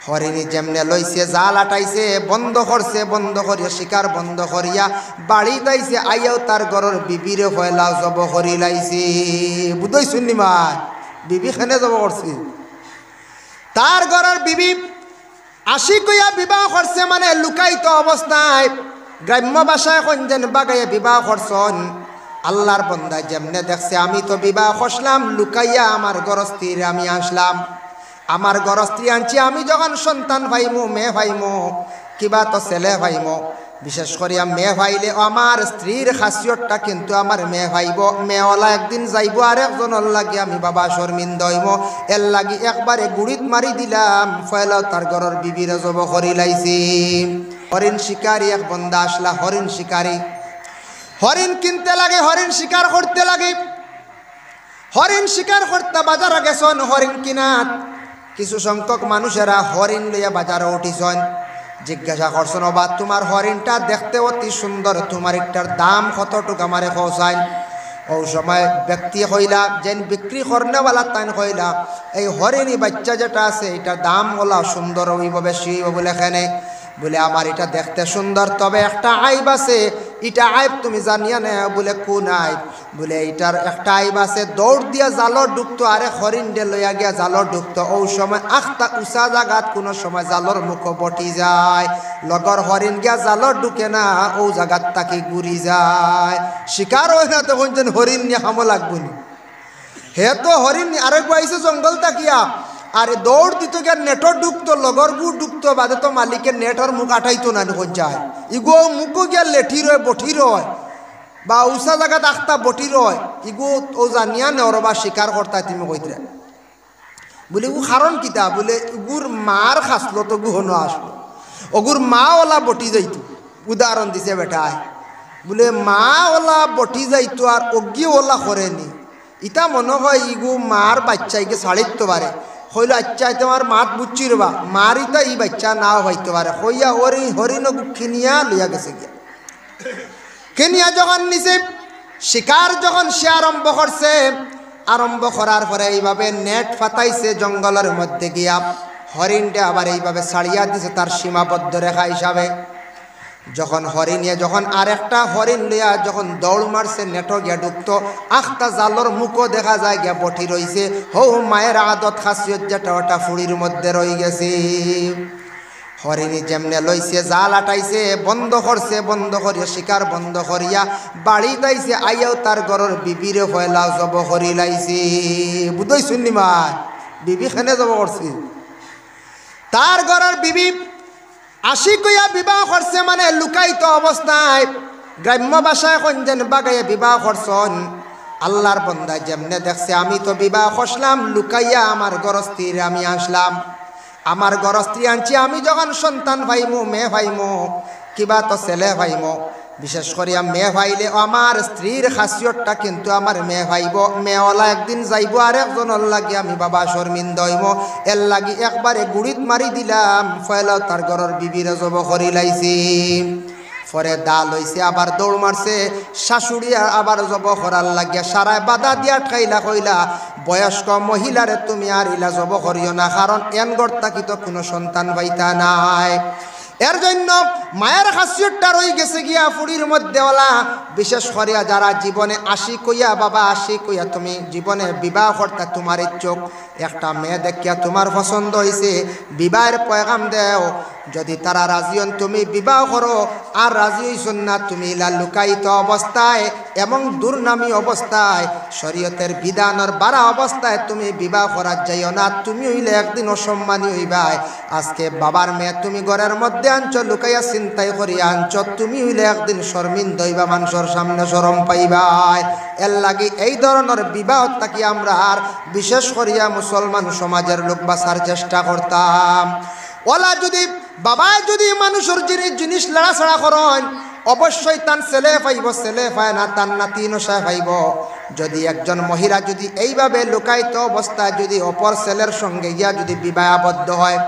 হরিণী যেমনে লইছে জাল আটাইছে বন্ধ করছে, বন্ধ করিয়া শিকার বন্ধ করিয়া বাড়ি যাইছে, আইয়াও তার ঘরের বিবিরে ফয়লাও জব করি লাইছে। বুঝই শুনি মা বিবি খানে জব করছে, তার ঘরের বিবি আশিক হইয়া বিবাহ করছে, মানে লুকায়িত অবস্থায় গ্রাম্য ভাষায় কঞ্জেন বাগাইয়া বিবাহ করছন। আল্লাহর বন্দা যেমনে দেখছে আমি তো বিবাহ করলাম লুকাইয়া, আমার গরস্ত্রীর আমি আসলাম, আমার গরস্ত্রী আনছি, আমি যখন সন্তান পাইমু মেয়ে পাইমু কিবা তো ছেলে পাইমু, বিশেষ করিয়া মেয়ে ভাইলে আমার স্ত্রীর খাসিয়তটা কিন্তু আমার মেয়ে ভাইব, মেয়েওয়ালা একদিন যাইব আর একজনের লাগি আমি বাবা শর্মিন্দ হইব, এর লাগি একবারে গুড়িত মারি দিলাম, ফয়লাও তার ঘরের বিবিরে জব করি লাইছি। হরিণ শিকারী এক বন্দা আসলা, হরিণ শিকারী, হরিণ কিনতে লাগে, হরিণ শিকার করতে লাগে, হরিণ শিকার করতে বাজারে গেছন হরিণ কিনাত, কিছু সংখ্যক মানুষেরা হরিণ লইয়া বাজারে উঠিছন, জিজ্ঞাসা করছেন বা তোমার হরিণটা দেখতে অতি সুন্দর, তোমার একটার দাম কতটুকু আমারে পৌঁছায়। ও সময় ব্যক্তি হইলা যেন বিক্রি করনেওয়ালা তাই হইলা এই হরিণী বাচ্চা যেটা আছে এটার দাম ওলা সুন্দর হইব বেশি হইব বলে এখানে বলে আমার এটা দেখতে সুন্দর, তবে একটা আইব আছে, এটা আইব তুমি জানিয়া না বলে কোন আইব, বলে এটার একটা আইব আছে, দৌড় দিয়া জালর ঢুকতো, আরে হরিণ ডে লইয়া গিয়া জালর ঢুকতো, ও সময় আখটা উঁচা জাগাত কোনো সময় জালর মুখ বটি যায়, লগর হরিণ গিয়া জালর ঢুকে না, ও জাগাত তাকে ঘুরি যায়, শিকার হয় না, তখন যেন হরিণ নিয়ে হামো লাগবো নি, হে তো হরিণ আরেক বাইছে জঙ্গল তাকিয়া, আরে দৌড় দিত গিয়া নেটর ঢুকতো, লগর গু ঢুকতো, বাদে তো মালিকের নেটর মুখ আঠাইতো না যায়, ইগো মুখও গিয়া লেঠি রয় বটি রয় বা উষা জায়গাত আখতা বটি রয়, ইগো ও জানিয়া নেওরবা শিকার করতাই তুমি কইতে বলে ও কারণ কিতা, বলে ইগুর মার খাসলো তো গুহনো আসলো, ওগুর মা ওলা বটি যাইতো, উদাহরণ দিছে বেটায়, বলে মা ওলা বটি যাইতো আর অগ্গি ওলা করেনি, ইটা মনে হয় ইগু মার বাচ্চাইকে ছাড়িতে পারে, হইলো আচ্ছা তোমার মাত বুঝছি রবা মার ইতা ই বাচ্চা নাও হইতে পারে, হইয়া ওরি হরিণ খিনিয়া লইয়া গেছে গিয়া, খিনিয়া যখন নিচে শিকার যখন সে আরম্ভ করছে, আরম্ভ করার পরে এইভাবে নেট ফাতাইছে জঙ্গলের মধ্যে গিয়া, হরিণটা আবার এইভাবে ছাড়িয়া দিছে তার সীমাবদ্ধ রেখা হিসাবে, যখন হরিণিয়া যখন আরেকটা হরিণ লইয়া যখন দৌড় মারছে নেটো গিয়া ঢুকতো, আখটা জালর মুখও দেখা যায় গিয়া বটি রইছে, হৌ মায়ের আদত খাসিয়ত যেটা ওটা ফুড়ির মধ্যে রয়ে গেছে। হরিণী যেমনে লইছে জাল আটাইছে বন্ধ করছে, বন্ধ করিয়া শিকার বন্ধ করিয়া বাড়ি যাইছে, আইয়াও তার ঘরের বিবিরে ফয়লাও জব করি লাইছে। বুঝই শুনি মা বিবি খানে জব করছে, তার ঘরের বিবি আশিক হইয়া বিবাহ করছে, মানে লুকায়িত অবস্থায় গ্রাম্য ভাষায় কঞ্জেন বাগাইয়া বিবাহ করছন। আল্লাহর বন্দা যেমনে দেখছে আমি তো বিবাহ করলাম লুকাইয়া, আমার গরস্ত্রীর আমি আসলাম, আমার গরস্ত্রী আনছি, আমি যখন সন্তান ভাইমু মেয়ে ভাইমু কিবা তো ছেলে ভাইমু, বিশেষ করিয়া মেয়ে ভাইলে আমার স্ত্রীর খাসিয়তটা কিন্তু আমার মেয়ে ভাইব, মেয়েওয়ালা একদিন যাইব আর একজনের লাগি আমি বাবা শর্মিন্দ হইব, এর লাগি একবারে গুড়িত মারি দিলাম, ফয়লাও তার ঘরের বিবিরে জব করি লাইছি। পরে দাল হইছে আবার দৌড় মারছে, শাশুড়িয়া আবার জব করার লাগিয়া সারায় বাধা দিয়া ঠাইলা কইলা বয়স্ক মহিলারে তুমি আর ইলা জব করিও না, কারণ এন গড় থাকি তো কোনো সন্তান পাইতা নাই, এর জন্য মায়ের খাসিয়তটা রয়ে গেছে গিয়া ফুড়ির মধ্যে ওলা। বিশেষ করিয়া যারা জীবনে আশিক হইয়া বাবা আশিক হইয়া তুমি জীবনে বিবাহ করতে তোমার ইচ্ছুক, একটা মেয়ে দেখিয়া তোমার পছন্দ হয়েছে, বিবাহের পয়গাম দেও, যদি তারা রাজি হন তুমি বিবাহ করো, আর রাজি হইছন না তুমি ইলা লুকায়িত অবস্থায় এবং দুর্নামী অবস্থায় শরীয়তের বিধানের বাড়া অবস্থায় তুমি বিবাহ করার যাইও না, তুমি হইলে একদিন অসম্মানী হইবাই। আজকে বাবার মেয়ে তুমি ঘরের মধ্যে আনছ লুকাইয়া চিন্তাই করিয়া আনছ, তুমি হইলে একদিন শর্মিন্দ হইবা, মানুষের সামনে শরম পাইবাই। এর লাগি এই ধরনের বিবাহ থাকি আমরা আর বিশেষ করিয়া মুসলমান সমাজের লোক বাঁচার চেষ্টা করতাম। ওলা যদি বাবায় যদি মানুষের জিনিস লড়াছড়া করেন অবশ্যই তার ছেলে পাইব, ছেলে পায় না তার নাতি নশায় পাইব। যদি একজন মহিলা যদি এইভাবে লুকায়িত অবস্থায় যদি অপর ছেলের সঙ্গে গিয়া যদি বিবাহবদ্ধ হয়,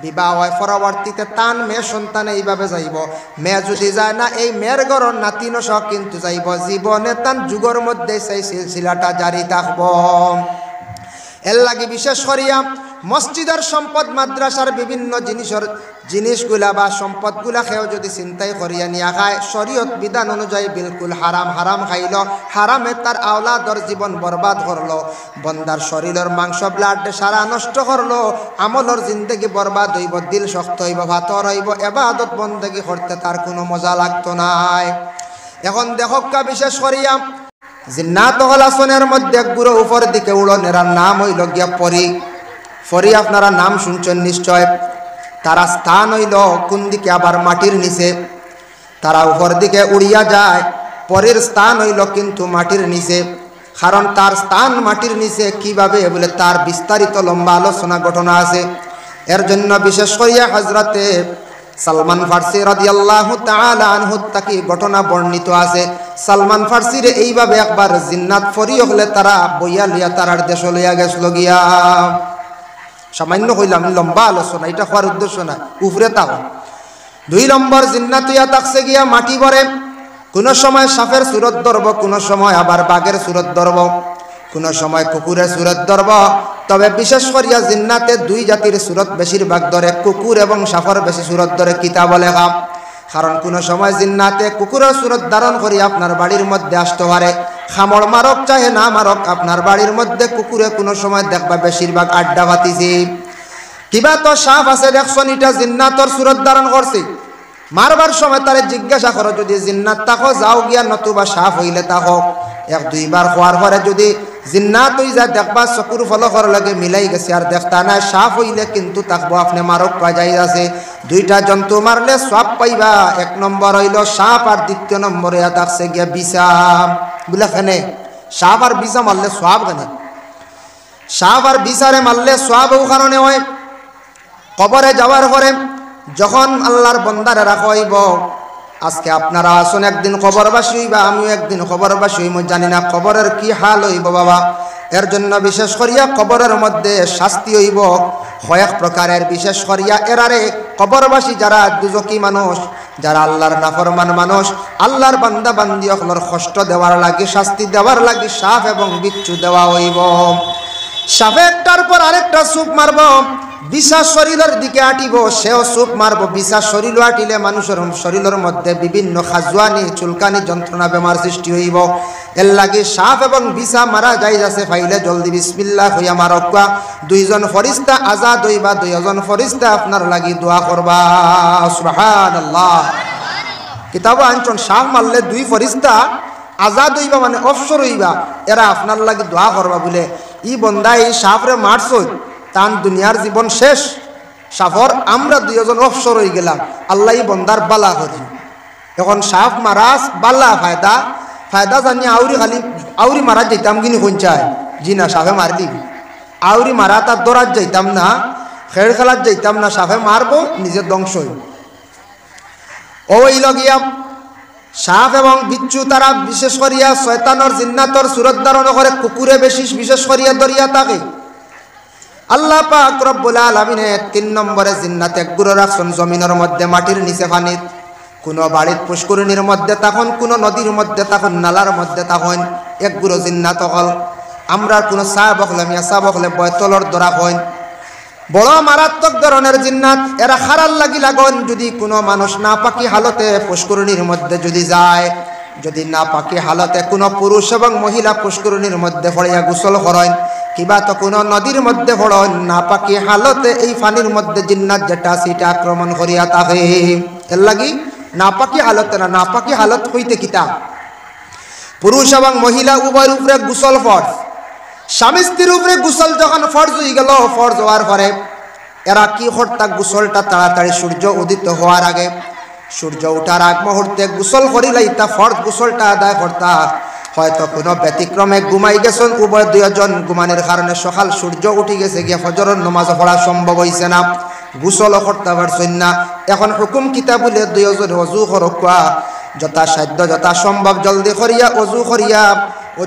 বিবাহ হয়, পরবর্তীতে তান মেয়ে সন্তান এইভাবে যাইব, মেয়ে যদি যায় না এই মেয়ের ঘরের নাতি নশা কিন্তু যাইব, জীবনে তার যুগের মধ্যে সেই সিলসিলাটা জারি থাকব। এর লাগি বিশেষ করিয়া মসজিদের সম্পদ মাদ্রাসার বিভিন্ন জিনিসগুলা বা সম্পদগুলা খেয়েও যদি চিন্তাই করিয়া নিয়া খায় শরীয়ত বিধান অনুযায়ী বিলকুল হারাম। হারাম খাইল, হারামে তার আওলাদর জীবন বরবাদ করলো, বন্দার শরীরের মাংস ব্লাড সারা নষ্ট করলো, আমলর জিন্দগি বরবাদ হইব, দিল শক্ত হইব, ভাতর হইব, এবাদত বন্দেগি করতে তার কোনো মজা লাগতো নাই। এখন দেখকা বিশেষ করিয়া জিন্নাত হল আসনের মধ্যে গুরু উপর দিকে উড়নের নাম হইল গিয়া পরি। পরি আপনারা নাম শুনছেন নিশ্চয়। তারা স্থান হইল কোন দিকে? আবার মাটির নিচে। তারা উপর দিকে উড়িয়া যায়, পরের স্থান হইল কিন্তু মাটির নিচে। কারণ তার স্থান মাটির নিচে কিভাবে বলে তার বিস্তারিত লম্বা আলোচনা ঘটনা আছে। এর জন্য বিশেষ করিয়া হযরতে সালমান ফার্সি রাদিয়াল্লাহু তাআলা আনহু তাকি ঘটনা বর্ণিত আছে। সালমান ফার্সির এইভাবে একবার জিন্নাত পরি হলে তারা বইয়া লইয়া তারার দেশ লইয়া গেছিল গিয়া। সামান্য কইলাম লম্বা আলোচনা, এটা হওয়ার উদ্দেশ্য না, উপরে তাও 2 নম্বর জিন্নাত হইয়া থাকছে গিয়া মাটি ভরে। কোনো সময় সাপের সুরত ধরব, কোনো সময় আবার বাঘের সুরত ধরব, কোনো সময় কুকুরের সুরত ধরব। তবে বিশেষ করিয়া জিন্নাতে 2 জাতির সুরত বেশিরভাগ ধরে, কুকুর এবং সাপের বেশি সুরত ধরে কিতাব লেখা। কারণ কোনো সময় জিন্নাতে কুকুরের সুরত ধারণ করিয়া আপনার বাড়ির মধ্যে আসতে পারে। খামড় মারক চাহে না মারক, আপনার বাড়ির মধ্যে কুকুরে কোনো সময় দেখবা বেশিরভাগ আড্ডা বাতিছে। কিবা তো সাপ আছে দেখছো এটা জিন্নাতর সুরত ধারণ করছে, মারবার সময় তারে জিজ্ঞাসা করো যদি জিন্নাত তাকো যাও গিয়া, নতুবা সাপ হইলে তাকো। 1-2 বার খোয়ার পরে যদি জিন্নাত হই যায় দেখবা চকুর ফলকর লাগে মিলাই গেছে, আর দেখতা না সাপ হইলে কিন্তু তাকবো আপনি মারক পা যাই আছে। 2টা জন্তু মারলে সব পাইবা। 1 নম্বর হইল সাপ, আর 2 নম্বরে থাকছে গিয়া বিছা। বুঝলে কেনে সাপ আর বিছা মারলে সব কেনে? সাপ আর বিচারে মারলে সব ও কারণে হয়, কবরে যাওয়ার পরে যখন আল্লাহর বন্দারে রাখা হইব, আজকে আপনারা আসুন একদিন কবরবাসী হইবা, আমিও একদিন কবরবাসী হইব, জানি না কবরের কি হাল হইব বাবা। এর জন্য বিশেষ করিয়া কবরের মধ্যে শাস্তি হইব কয়েক প্রকারের। বিশেষ করিয়া এরারে কবরবাসী যারা দুজকি মানুষ, যারা আল্লাহর নাফরমান মানুষ, আল্লাহর বান্দা বান্দি সকলের কষ্ট দেওয়ার লাগি, শাস্তি দেওয়ার লাগি সাপ এবং বিচ্ছু দেওয়া হইব। সাপে একটার পর আরেকটা চুপ মারব, বিছা শরীরের দিকে আটিব, সেও চুপ মারব। বিছা শরীর আটিলে মানুষের শরীরের মধ্যে বিভিন্ন খাজুয়ানি চুলকানি যন্ত্রণা বেমার সৃষ্টি হইব। এর লাগি সাপ এবং বিছা মারা যাই যাচ্ছে ফাইলে জলদি বিসমিল্লাহ হইয়া মারকা। 2 জন ফরিস্তা আজাদ হইবা, 2 জন ফরিস্তা আপনার লাগি দোয়া করবা। সুবহানাল্লাহ। কিতাব আনছন সাপ মারলে 2 ফরিস্তা আজাদ হইবা, মানে অবসর হইবা, এরা আপনার লাগি দোয়া করবা বলে। ই বন্দা এই সাপরে মারছ, তান দুনিয়ার জীবন শেষ। সাপর আমরা 2 জন অবসর হয়ে গেলাম, আল্লাহ বন্দার বালা করি। এখন সাপ মারাস বালা ফায়দা, ফায়দা জানি আউরি মারা যাইতাম কিনি কোন চায়? জি না, সাপে মারলি আউরি মারা তার দৌড়াত যাইতাম না, খেড় খেলার যাইতাম না, সাপে মারবো নিজের ধ্বংস হইব। ওই লগিয়া সাপ এবং বিচ্ছু তারা বিশেষ করিয়া শয়তানর জিন্নাতর সুরত ধারণ করে, কুকুরে বিশেষ করিয়া দরিয়া থাকে। আল্লাহ পাক রব্বুল আলামিন 3 নম্বরে জিন্নাতে গুরু রাখছেন জমিনের মধ্যে, মাটির নিচে পানিত। কোনো বাড়ির পুষ্করিণীর মধ্যে তখন, কোনো নদীর মধ্যে তখন, নালার মধ্যে তখন এক গুরু জিন্নাত হল। আমরা কোনো চা বকলে মিয়া চা বকলে বয়তলর ধরা হয়, বড় মারাত্মক ধরনের জিন্নাত। এরা খারার লাগি লাগন যদি কোনো মানুষ না পাকি হালতে পুষ্করিণীর মধ্যে যদি যায়, যদি না পাকি হালতে কোনো পুরুষ এবং মহিলা পুষ্করিণীর মধ্যে পড়িয়া গোসল করেন, কিবা তো কোনো নদীর মধ্যে পড়েন, না পাকি হালতে এই পানির মধ্যে জিন্নাত যেটা সেটা আক্রমণ করিয়া থাকে। এর লাগি না পাকি হালতে না, না পাকি হালত হইতে কিতা পুরুষ এবং মহিলা উভয়ের উপরে গোসল ফরজ। স্বামী স্ত্রীর উপরে গোসল যখন ফরজ হয়ে গেল, ফরজ হওয়ার পরে এরা কি করতা? গোসলটা তাড়াতাড়ি সূর্য উদিত হওয়ার আগে, সূর্য ওঠার আগ মুহূর্তে গোসল করিলাই তা ফরজ গোসলটা আদায় করতা। হয়তো কোনো ব্যতিক্রমে ঘুমাই গেছেন উভয় 2 জন, ঘুমানোর কারণে সকাল সূর্য উঠে গেছে গিয়ে ফজরের নামাজ পড়া সম্ভব হয়েছে না, গোসলও করতে পারছেন না। এখন হুকুম কিতা বলে 2 জন অজু করকা, যথাসাধ্য যথা সম্ভব জলদি করিয়া অজু করিয়া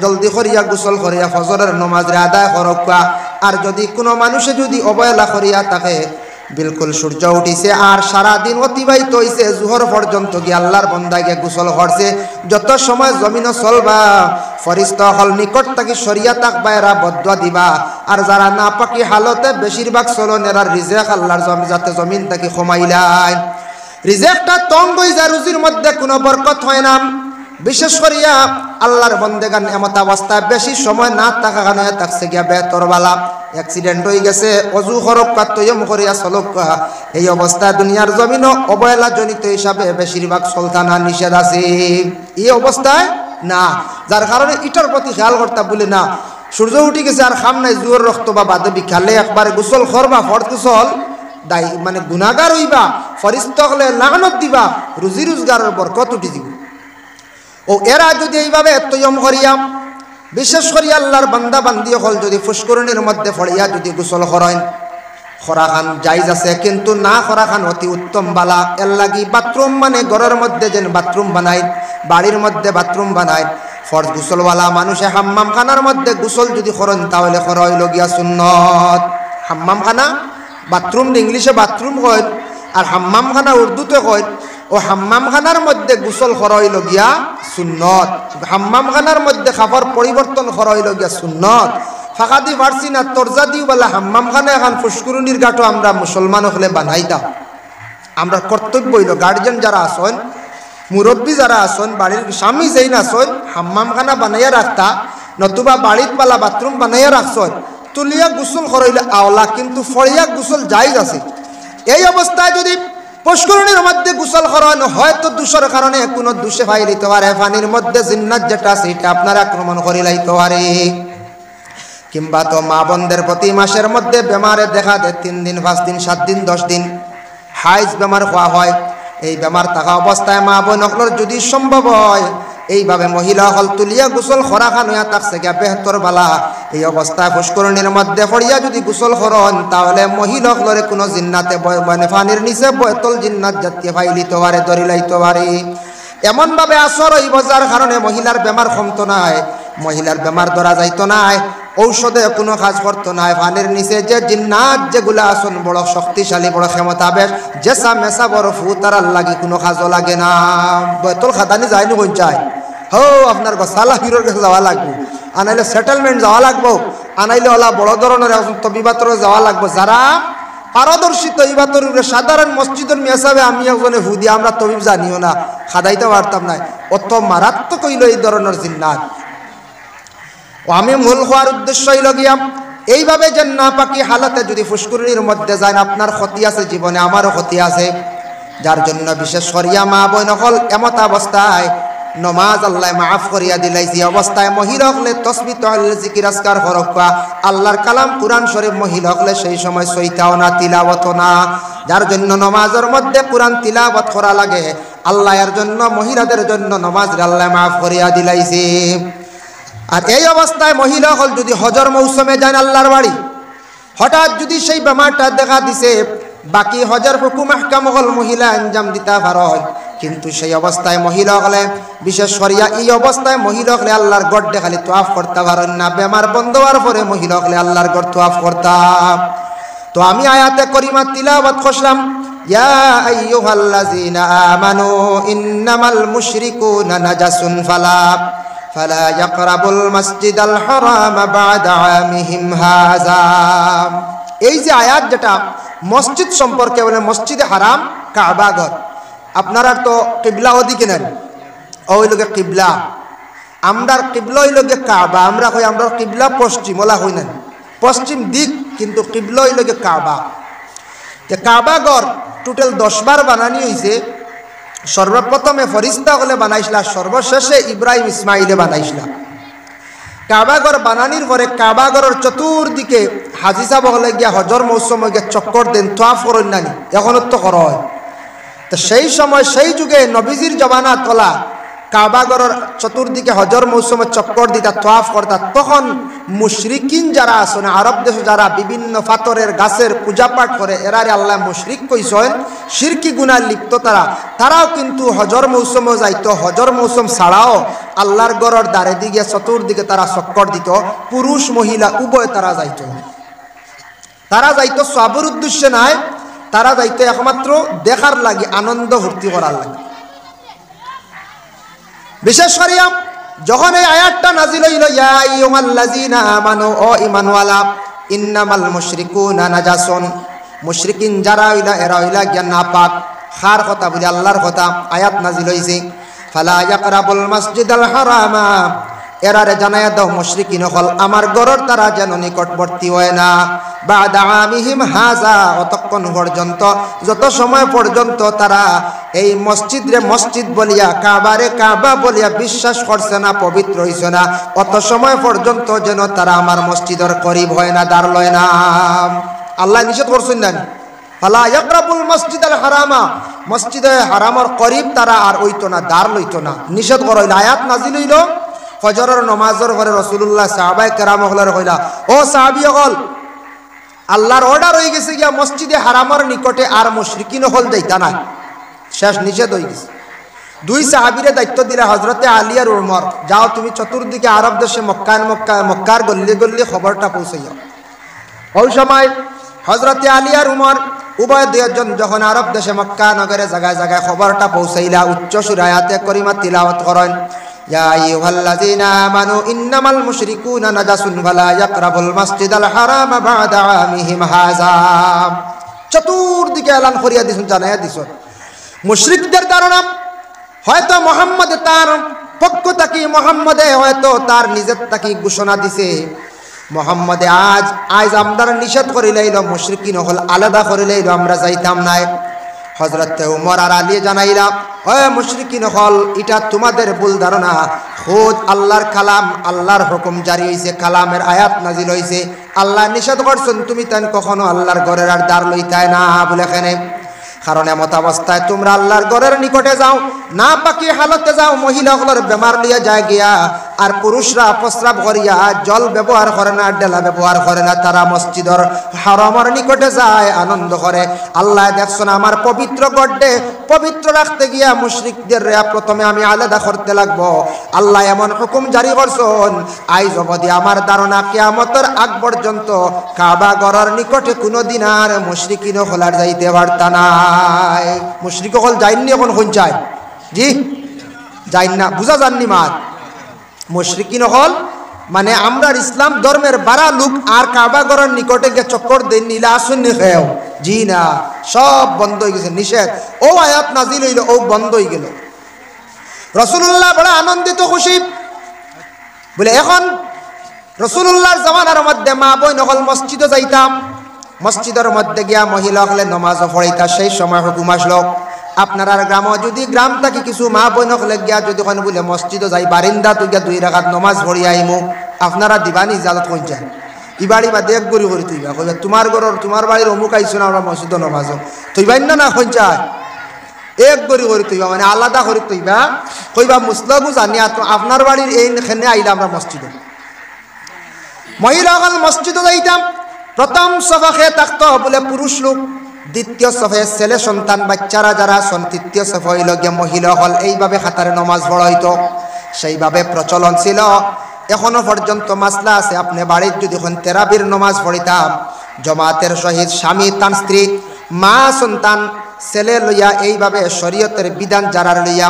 জলদি করিয়া গোসল করিয়া ফজরের নামাজ আদায় করকা। আর যদি কোনো মানুষে যদি অবহেলা করিয়া থাকে, বিলকুল সূর্য উঠিছে আর সারা দিন অতিবাহিত হইছে জোহর পর্যন্ত গিয়ে আল্লাহর বান্দাকে গোসল করছে যত সময় জমিনও চলবা ফরিস্তা হল নিকট থাকি শরিয়া তাকবা এরা বদুয়া দিবা আর যারা নাপাকি হালতে বেশিরভাগ চলন এরা রিজেক আল্লাহর যাতে জমিন থাকি কমাইলাই রিজেকটা তঙ্গ হয়ে যায় রুজির মধ্যে কোনো বরকত হয় না বিশেষ করিয়া আল্লাহর বন্দেগান এমত অবস্থায় বেশি সময় না থাকা কারণে থাকছে গিয়া বেতর বালা অ্যাক্সিডেন্ট হয়ে গেছে অজু হরক্কা তৈম করিয়া চলক্কা এই অবস্থায় দুনিয়ার জমিনও অবহেলা জনিত হিসাবে বেশিরভাগ সুলতানা নিষেধ আছে এই অবস্থায় না যার কারণে ইটার প্রতি খেয়াল করতে বলে না সূর্য উঠে গেছে আর খাম নাই জোর রক্ত বা বাদে বিখালে একবারে গোসল করবা ফর্দ গোসল দায় মানে গুনাহগার হইবা ফরিস্তা হলে লাগানত দিবা রুজি রোজগারের বরকত উঠে দিব ও এরা যদি এইভাবে তৈম করিয়া বিশেষ করিয়া আল্লাহর বান্দা বান্দি হল যদি ফুষ্করণীর মধ্যে পড়িয়া যদি গোসল করেন খরাখান জায়জ আছে কিন্তু না খরাখান অতি উত্তম বালা এর লাগি বাথরুম মানে ঘরের মধ্যে যেন বাথরুম বানায় বাড়ির মধ্যে বাথরুম বানায় ফরজ গোসলওয়ালা মানুষে হাম্মাম খানার মধ্যে গোসল যদি করেন তাহলে করা হইল গিয়া সুন্নত হাম্মাম খানা বাথরুম ইংলিশে বাথরুম কয় আর হাম্মাম খানা উর্দুতে কয় ও হাম্মাম খানার মধ্যে গোসল করা হইল গিয়া সুন্নত হাম্মাম খানার মধ্যে খাবার পরিবর্তন করা হইল গিয়া সুন্নত ফাঁকাদি পারছি না তরজা দিও বলে হাম্মাম খানা এখন ফুষ্কুরুনির গাটো আমরা মুসলমান হলে বানাইতাম আমরা কর্তব্য হইল গার্জেন যারা আসেন মুরব্বী যারা আসেন বাড়ির স্বামী যেই না আসেন হাম্মাম খানা বানাইয়া রাখতা নতুবা বাড়ির পালা বাথরুম বানাইয়া রাখছেন তুলিয়া গোসল করাইলে আওলা কিন্তু ফড়িয়া গোসল জায়েজ আছে এই অবস্থায় যদি পুষ্করণীর মধ্যে গোসল করানো হয়তো দোষের কারণে কোনো দোষে ফাই লইতে পারে পানির মধ্যে জিন্নাত যেটা সেটা আপনার আক্রমণ করে লাইতে পারে কিংবা তো মা বোনদের প্রতি মাসের মধ্যে বেমারে দেখা দেয় 3 দিন 5 দিন 7 দিন 10 দিন হাইজ বেমার হওয়া হয় এই বেমার থাকা অবস্থায় মা বোন হকলর যদি সম্ভব হয় এইভাবে মহিলা হল তুলিয়া গোসল খরাখান হইয়া থাকছে গিয়া বেহতর বালা এই অবস্থায় পুষ্করণীর মধ্যে পড়িয়া যদি গোসল করন তাহলে মহিলা হলরে কোনো জিন্নাতে মানে পানির নিচে বয়তল জিন্নাত জাতীয় ফাইলিতে পারে ধরি লাইতে পারে এমনভাবে আসর এই বজার কারণে মহিলার বেমার কমতো নাই মহিলার বেমার ধরা যাইতো নাই ঔষধে কোনো কাজ করতো না পানির নিচে যে জিন্নাত যেগুলা আসন বড় শক্তিশালী বড় ক্ষমতা বেশ জেসা মেসা বড় ফুতার লাগে কোনো কাজও লাগে না বয়তল খাদানি যায়নি কোন চায় হো আপনার গসালা হিরোর কাছে যাওয়া লাগবে আনাইলে সেটেলমেন্ট যাওয়া লাগবো আনাইলে ওলা বড় ধরনের তবিবাতরে যাওয়া লাগবো যারা পারদর্শী তবিবাতর সাধারণ মসজিদের মেসাবে আমি একজনে হুদি আমরা তবিব জানিও না খাদাইতে পারতাম না অত মারাত্মক হইল এই ধরনের জিন্নাত ও আমি মূল হওয়ার উদ্দেশ্য হইল গিয়া এইভাবে যে না পাকি হালাতে যদি ফুষ্করণীর মধ্যে যায় আপনার ক্ষতি আছে জীবনে আমারও ক্ষতি আছে যার জন্য বিশেষ করিয়া মা বোন হল এমত অবস্থায় নমাজ আল্লাহ মাফ করিয়া দিলাইছি অবস্থায় মহিলা হলে তসবি তহলিল জিকির আজকার হরক্কা আল্লাহর কালাম কুরআন শরীফ মহিলা হলে সেই সময় সইতাও না তিলাওয়াত না যার জন্য নমাজের মধ্যে কুরআন তিলাওয়াত করা লাগে আল্লাহ এর জন্য মহিলাদের জন্য নমাজ আল্লাহ মাফ করিয়া দিলাইছি আর এই অবস্থায় মহিলা হল যদি হজর মৌসুমে যান আল্লাহর বাড়ি হঠাৎ যদি সেই বেমারটা দেখা দিছে বাকি হজর হুকুম আহকাম হল মহিলা আঞ্জাম দিতে পারেন কিন্তু সেই অবস্থায় মহিলা হলে বিশেষ করিয়া এই অবস্থায় মহিলা হলে আল্লাহর গড়ে খালি তোয়াফ করতে পারেন না বেমার বন্ধ হওয়ার পরে মহিলা হলে আল্লাহর গড় তোয়াফ করতাম তো আমি আয়াতে করিমা তিলাওয়াত করলাম ইয়া আইয়ুহাল্লাযীনা আমানু ইন্নামাল মুশরিকুনা নাজাসুন ফালা ইয়াকরাবুল মাসজিদাল হারামা বা'দা আমিহিম হাযা এই যে আয়াত যেটা মসজিদ সম্পর্কে বলে মসজিদে হারাম কাবা ঘর আপনারা তো কিবলা ওদিকে নেন ওই লোকে কিবলা আমরার কিবলা ওই লোকে কাবা আমরা কই আমরা কিবলা পশ্চিম ওলা হই না পশ্চিম দিক কিন্তু কিবলা ওই লোকে কাবা যে কাবা ঘর টোটাল 10 বার বানানি হয়েছে সর্বপ্রথমে ফরিস্তা হলে বানাইছিলা সর্বশেষে ইব্রাহিম ইসমাইলে বানাইছিলা কাবাঘর বানানির পরে কাবাঘরের চতুর্দিকে হাজি সাহেব হলে গিয়া হজর মৌসুমে গিয়ে চক্কর দেন তোয়াফ করেন নানি এখনো তো করা হয় তো সেই সময় সেই যুগে নবীজির জমানা তোলা কাবাঘরের চতুর্দিকে হজর মৌসুমে চক্কর দিতা তোয়াফ করতা তখন মুশরিকিন যারা আসেন আরব দেশে যারা বিভিন্ন ফাতরের গাছের পূজা পাঠ করে এরারে আল্লাহ মুশরিক কইছেন শিরকি গুনাহ লিপ্ত তারাও কিন্তু হজর মৌসুমে যাইতো হজর মৌসুম ছাড়াও আল্লাহর গড়ের দ্বারে দিকে চতুর্দিকে তারা চক্কর দিত পুরুষ মহিলা উভয় তারা যাইতো সওয়াবের উদ্দেশ্যে নাই তারা যাইতো একমাত্র দেখার লাগি, আনন্দ ফুর্তি করার লাগে। বিশেষ করিয়া যখন এই আয়াতটা নাজিল হইল, ইয়া আইয়ুহাল্লাযীনা আমানু, ও ঈমানওয়ালা, ইন্নামাল মুশরিকুনা নাজাসুন, মুশরিকিন যারা হইলা এরা হইলা জ্ঞান নাপাক। খার কথা বলি আল্লাহর কথা, আয়াত নাজিল হইছে, ফালা ইয়াকরাবুল মাসজিদাল হারামা, এরারে জানায়া দাও মুশরিকিন হল আমার ঘরের তারা যেন নিকটবর্তী হয় না, বাদা আমিহিম হাজা, অতক্ষণ পর্যন্ত, যত সময় পর্যন্ত তারা এই মসজিদ রে মসজিদ বলিয়া, কাবারে কাবা বলিয়া বিশ্বাস করছে না, পবিত্র হইছে না, অত সময় পর্যন্ত যেন তারা আমার মসজিদের করিব হয় না, দ্বার লয় না। আল্লাহ নিষেধ করছেন না, ফালা ইয়াকরাবুল মাসজিদাল হারামা, মসজিদে হারামর করিব তারা আর হইতো না, দ্বার লইতো না, নিষেধ করইল। আয়াত নাজিল হইল ফজরের নমাজের পরে রাসূলুল্লাহ সাহাবায়ে কেরাম হলার কইলা, ও সাহাবী হল, আল্লাহর অর্ডার হয়ে গেছে গিয়া মসজিদে হারামর নিকটে আর মুশরিকিন হল যাইতা না, শেষ নিষেধ হয়ে গেছে। দুই সাহাবীরে দায়িত্ব দিলে হযরতে আলী আর উমর, যাও তুমি চতুর্দিকে আরব দেশে মক্কার গল্লি গল্লি খবরটা পৌঁছাইও। ওই সময় হযরতে আলী আর উমর উভয় দুইজন যখন আরব দেশে মক্কা নগরে জায়গায় জায়গায় খবরটা পৌঁছাইলা, উচ্চ সুরে আয়াতে করিমা তিলাওয়াত করেন, ইয়া আইয়ুহাল্লাযীনা আমানু ইন্নামাল মুশরিকুনা নাজাসুন ফালা ইয়াকরাবুল মাসজিদাল হারামা বা'দা আমিহিম হাযা। চতুর্দিকে এলান করিয়া দিছেন, জানাইয়া দিছেন মুশরিকদের ধারণা হয়তো মুহাম্মদ তার পক্ষ থেকে, মুহাম্মদে হয়তো তার নিজের থেকে ঘোষণা দিছে, মুহাম্মদে আজ আমদার নিষেধ করে লাইল, মুশরিকিন হল আলাদা করে লাইল, আমরা যাইতাম নাই। হযরত উমর আর আলী জানাইলা, ও মুশরিকিন হল, এটা তোমাদের ভুল ধারণা, খুদ আল্লাহর কালাম, আল্লাহর হুকুম জারি হইছে, কালামের আয়াত নাজিল হইছে, আল্লাহ নিষেধ করছেন তুমি তাই কখনো আল্লাহর ঘরের আর দ্বার লইতাই না বলে এখানে। কারণ এমত অবস্থায় তোমরা আল্লাহর ঘরের নিকটে যাও, না পাকি হালতে যাও, মহিলাগুলোর বেমার লিয়া যায় গিয়া, আর পুরুষরা প্রস্রাব করিয়া জল ব্যবহার করে না, ডেলা ব্যবহার করে না, তারা মসজিদের হারামের নিকটে যায়, আনন্দ করে। আল্লাহ দেখছেন আমার পবিত্র গড্ডে পবিত্র রাখতে গিয়া মুশরিকদের প্রথমে আমি আলাদা করতে লাগবো, আল্লাহ এমন হুকুম জারি করছেন। আইজ অবধি আমার ধারণা কিয়ামতের আগ পর্যন্ত কাবা ঘরের নিকটে কোনোদিন আর মুশরিকিন হলার যাইতে পারতা না। মুশরিক হল যাইননি, এখন হন যায় জি যাইন না, বুঝা যাননি মাত। মুশরিকিন হল মানে আমরা ইসলাম ধর্মের বাড়া লোক আর কাবা ঘরের নিকটে গিয়ে চক্কর দেন নিলা আসুন খেয়েও, জি না, সব বন্ধ হয়ে গেছে, নিষেধ। ও আয়াত নাজিল হইল, ও বন্ধ হয়ে গেল। রাসূলুল্লাহ বড় আনন্দিত খুশি বলে, এখন রাসূলুল্লাহর জামানার মধ্যে মা বোন হল মসজিদে যাইতাম, মসজিদের মধ্যে গিয়া মহিলা হলে নমাজও পড়াইতা। সেই সময় হুকুম আসলো, আপনার গ্রাম যদি গ্রাম থাকি কিছু মা বোন হলে গিয়া যদি ওখানে বলে মসজিদে যাই, বারিন্দা তো গিয়া 2 রাকাত নমাজ পড়ি আইমু, আপনারা দিবানি ইজাজত কই যায়, ইবাড়ি বা দেখ গরি করি তুইবা, কইবা তোমার ঘরের তোমার বাড়ির অমুক আইছো না, আমরা মসজিদে নমাজও তুইবাই না, না কই যায় এক গরি করি তুইবা, মানে আলাদা করি তুইবা, কইবা মুসলামু জানি আপনার বাড়ির এইখানে আইলা আমরা মসজিদে। মহিলা হল মসজিদে যাইতাম, প্রথম সফে থাকতো বলে পুরুষ লোক, দ্বিতীয় সফে ছেলে সন্তান বাচ্চারা যারা আছেন, তৃতীয় সফে হইল গিয়ে মহিলা হল। এইভাবে খাতারে নমাজ পড়াইতো, সেইভাবে প্রচলন ছিল। এখনো পর্যন্ত মাসলা আছে, আপনি বাড়ির যদি এখন তেরাবির নমাজ পড়িতাম জমাতের সহিত, স্বামী তান স্ত্রী, মা সন্তান ছেলে লইয়া, এইভাবে শরীয়তের বিধান যারার লইয়া,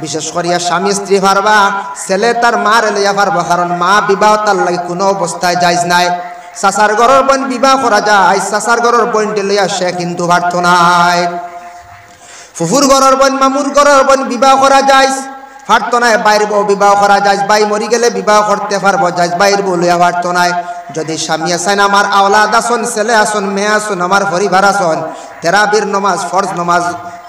বিশেষ করিয়া স্বামী স্ত্রী পারবা, ছেলে তার মার লইয়া পারবা, কারণ মা বিবাহ তার লাগে কোনো অবস্থায় জায়েজ নাই। চাচার ঘরের বোন বিবাহ করা যায়, চাচার ঘরের বোনটি লইয়া সে কিন্তু পারত নাই। ফুফুর ঘরের বোন মামুর ঘরের বোন বিবাহ করা যায়, পারত নাই। বাইর বউ বিবাহ করা যায়, বাই মরি গেলে বিবাহ করতে পারবো, যায় বাইর বউ লইয়া পারত নাই। যদি স্বামী আছেন, আমার আওলাদ আসন, ছেলে আসন, মেয়ে আসন, আমার পরিবার আসন, তেরাবির নমাজ ফরজ নমাজ,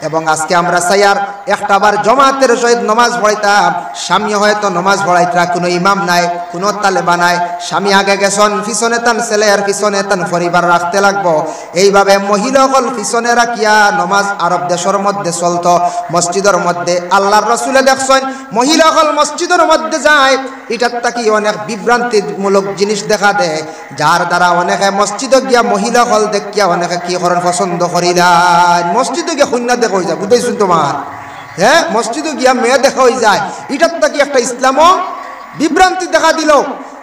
এবং আজকে আমরা চাইয়ার একটাবার জমাতের সহিত নমাজ পড়াইতাম, স্বামী হয়তো নমাজ পড়াইতা, কোনো ইমাম নাই, কোনো তালেবা নাই, স্বামী আগে গেছন, পিছনে তান ছেলে আর পিছনে তান পরিবার রাখতে লাগবো। এইভাবে মহিলাসকল পিছনে রাখিয়া নমাজ আরব দেশের মধ্যে চলত। মসজিদের মধ্যে আল্লাহর রাসূলে দেখছেন মহিলাসকল মসজিদের মধ্যে যায়, এটার থাকি অনেক বিভ্রান্তিমূলক জিনিস দেখা দেয়, যার দ্বারা অনেকে মসজিদে গিয়া মহিলাসকল দেখিয়া অনেকে কি করেন পছন্দ করিলেন, মসজিদে গিয়া কন্যা দেখা হয়ে যায়, বুঝতেছেন তোমার, হ্যাঁ মসজিদে গিয়া মেয়ে দেখা হয়ে যায়। এটার থাকি একটা ইসলামও বিভ্রান্তি দেখা দিল।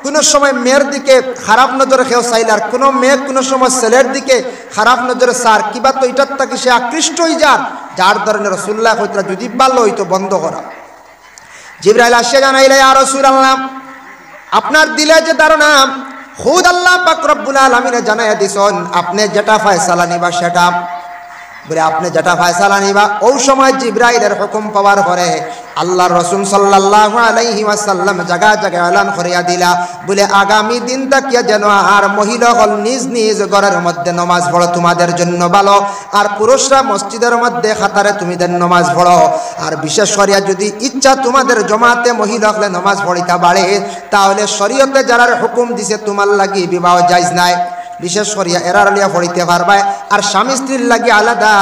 কোনো সময় মেয়ের দিকে খারাপ নজরে কেউ চাইলে, আর কোনো মেয়ে কোনো সময় ছেলের দিকে খারাপ নজরে চার কিবা তো এটার থেকে সে আকৃষ্ট হয়ে যার ধরনের রাসূলুল্লাহ কইতরা যদি ভালো হইতো বন্ধ করা। জিবরাইল আসে জানাইলে, ইয়া রাসূলুল্লাহ, আপনার দিলে যে ধারণা খুদ আল্লাহ পাক রব্বুল আলামিন জানাইয়া দিছেন, আপনি যেটা ফয়সালা নিবা সেটা বলে, আপনি যেটা ফয়সালা নিবা। ওই সময় জিবরাইলের হুকুম পাওয়ার পরে আল্লাহর রাসূল সাল্লাল্লাহু আলাইহি ওয়াসাল্লাম জায়গা জায়গায় এলান করিয়া দিলা বলে, আগামী দিন তাকিয়া যেন আর মহিলা হল নিজ নিজ ঘরের মধ্যে নামাজ পড়ো, তোমাদের জন্য ভালো। আর পুরুষরা মসজিদের মধ্যে খাতারে তুমি দেন নামাজ পড়ো। আর বিশেষ করিয়া যদি ইচ্ছা তোমাদের জমাতে মহিলা হলে নামাজ পড়িতা বাড়ে, তাহলে শরীয়তে যারার হুকুম দিছে তোমার লাগি বিবাহ জায়েজ নাই, বিশেষ করিয়া এরার লিয়া পড়িতে পারবাই। আর স্বামী স্ত্রীর লাগে আলাদা,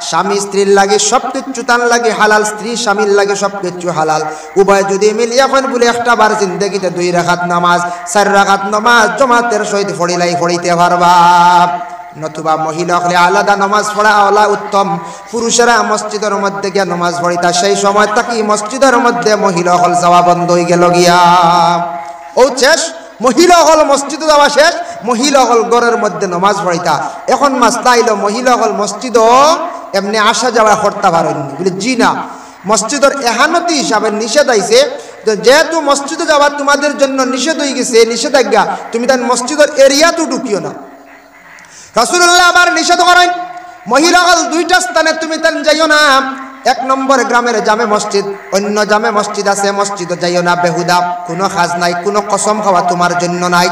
স্বামী স্ত্রীর লাগে সব কিছু তার লাগে হালাল, স্ত্রী স্বামীর লাগে সব কিছু হালাল। উভয় যদি মিলিয়া হয় বলে একটা বার জিন্দগিতে 2 রাকাত নামাজ 4 রাকাত নামাজ জমাতের সহিত পড়িতে পারবা। নতুবা মহিলা হলে আলাদা নামাজ পড়া আলা উত্তম। পুরুষেরা মসজিদের মধ্যে গিয়া নামাজ পড়িতা, সেই সময় তাকি মসজিদের মধ্যে মহিলা হল যাওয়া বন্ধ হয়ে গেল গিয়া। ও শেষ, মহিলা হল মসজিদে যাওয়া শেষ, মহিলা হল ঘরের মধ্যে নামাজ পড়িতা। এখন মাসলা আইল, মহিলা হল মসজিদও এমনি আসা যাওয়া করতে পারেননি বলে, জি না, মসজিদের এহানতি হিসাবে নিষেধ আইছে। যেহেতু মসজিদে যাওয়া তোমাদের জন্য নিষেধ হয়ে গেছে, নিষেধাজ্ঞা, তুমি তার মসজিদের এরিয়া তো ঢুকিও না। রাসূলুল্লাহ আবার নিষেধ করেন, মহিলা হল 2টা স্থানে তুমি তান যাইও না। 1 নম্বর গ্রামের জামে মসজিদ, অন্য জামে মসজিদ আছে, মসজিদে যাইও না বেহুদা, কোনো কাজ নাই, কোনো কসম খাওয়া তোমার জন্য নাই,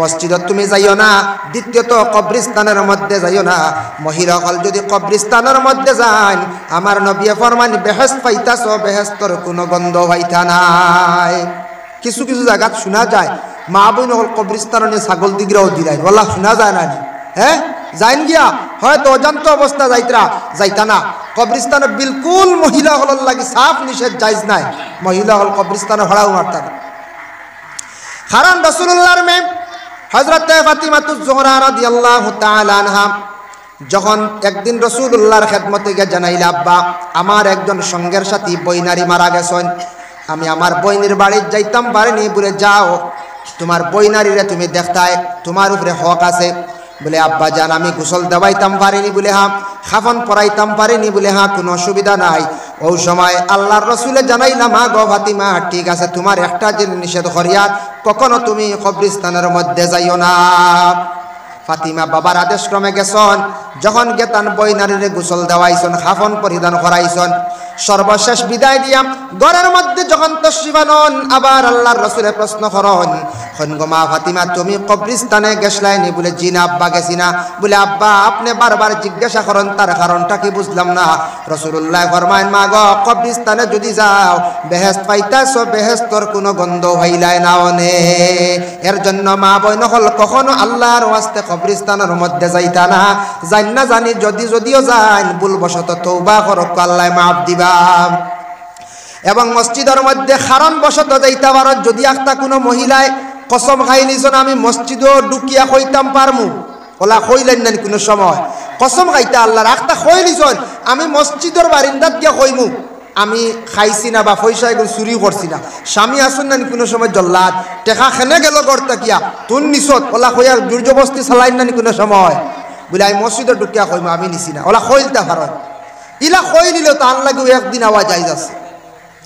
মসজিদত তুমি যাইও না। দ্বিতীয়ত কবরস্থানের মধ্যে যাইও না। মহিলা হল যদি কবরস্থানের মধ্যে যান, আমার নবী ফরমান বেহেশত পাইতাছ, বেহেশতর কোনো গন্ধ পাইতা নাই। কিছু কিছু জায়গাত শোনা যায় মা বোন হল কবরস্থানে ছাগল দিগরাও দিলাই, বলা শোনা যায় না, হ্যাঁ যাইন গিয়া হয়তো অজান্ত অবস্থা যাইতা না। কবরস্থানে বিলকুল মহিলা হল লাগি সাফ নিষেধ, জায়েজ নাই, মহিলা হল কবরস্থানে হড়াও মারতা না। কারণ রাসূলুল্লাহর মেয়ে হযরতে ফাতিমাতুজ জোহরা রাদিয়াল্লাহু তাআলা আনহা যখন একদিন রাসূলুল্লাহর খেদমতে গিয়ে জানাইলা, আব্বা আমার একজন সঙ্গের সাথী বইনারি মারা গেছেন, আমি আমার বইনের বাড়ি যাইতাম পারিনি। বলে, যাও তোমার বইনারিরে তুমি দেখতাই, তোমার উপরে হক আছে। বলে, আব্বা জান আমি গোসল দেওয়াইতাম পারিনি। বলে, হ্যাঁ। খাফন পরাইতাম পারিনি। বলে, হ্যাঁ, কোনো অসুবিধা নাই। ওই সময় আল্লাহর রাসূলে জানাইলাম, মা গো ফাতিমা, ঠিক আছে, তোমার একটা জিনিস নিষেধ করিয়া, কখনো তুমি কবরস্থানের মধ্যে যাইও না। ফাতিমা বাবার আদেশ ক্রমে গেছন, যখন গেতান বইনারিরে গোসল দেওয়াইছন, খাফন পরিধান করাইছন, সর্বশেষ বিদায় দিয়া ঘরের মধ্যে যখন তশরিফ আনন, আবার আল্লাহর রাসূলে প্রশ্ন করেন, গো মা ফাতিমা তুমি কবরস্থানে গেছলাইনি? বলে, জি না আব্বা, গেছি না। বলে, আব্বা আপনি বারবার জিজ্ঞাসা করেন, তার কারণটা কি বুঝলাম না। রাসূলুল্লাহ ফরমায়েন, মা গো কবরস্থানে যদি যাও বেহেশত পাইতাছ, বেহেশতর কোনো গন্ধ হইলাই না অনে। এর জন্য মা বোন হল কখনো আল্লাহর ওয়াস্তে কবরস্থানের মধ্যে যাইতা না। জান না জানি যদিও যান ভুলবশত তওবা করো, আল্লাহ মাফ দিবা। এবং মসজিদের মধ্যে কারণ বশত যাইতে পারো, যদি একটা কোনো মহিলায় কসম খাই নিছন আমি মসজিদও ঢুকিয়া কইতাম পারমু, ওলা কইলেন না কোনো সময় কসম খাইতে আল্লাহর একটা কই নিছন আমি মসজিদের বারিন্দাত গিয়া কইমু আমি খাইছি না বা পয়সা এগুলো চুরি করছি না। স্বামী আসুন না কোনো সময় জল্লাদ টেকা খেনে গেল গড়তা কিয়া তুন নিছত, ওলা কইয়া দুর্যবস্তি চালাইন না কোনো সময়। বলে, আমি মসজিদে ঢুকিয়া কইমু আমি নিছি না, ওলা কইলতা ভারত ইলা কই নিলেও তো আনলাগেও একদিন আওয়াজ আইজ আছে।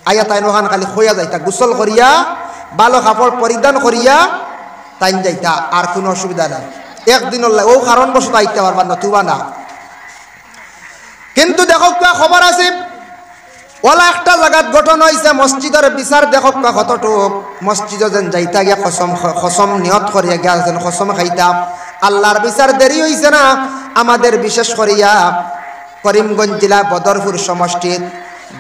আইয়া তাই নখান খালি খইয়া যাইতা, গোসল করিয়া ভালো কাপড় পরিধান করিয়া তাইন যাইতা, আর কোনো অসুবিধা নাই। একদিন ও কারণবশত আইতে পারবার না, তুবা না। কিন্তু দেখো খবর আছে, ওলা একটা জায়গাত গঠন হয়েছে মসজিদের বিচার, দেখো কতটুক মসজিদে যেন যাইতা গিয়া কসম নিয়ত করিয়া গিয়া যেন কসম খাইতা। আল্লাহর বিচার দেরি হয়েছে না। আমাদের বিশেষ করিয়া করিমগঞ্জ জেলা বদরপুর সমষ্টির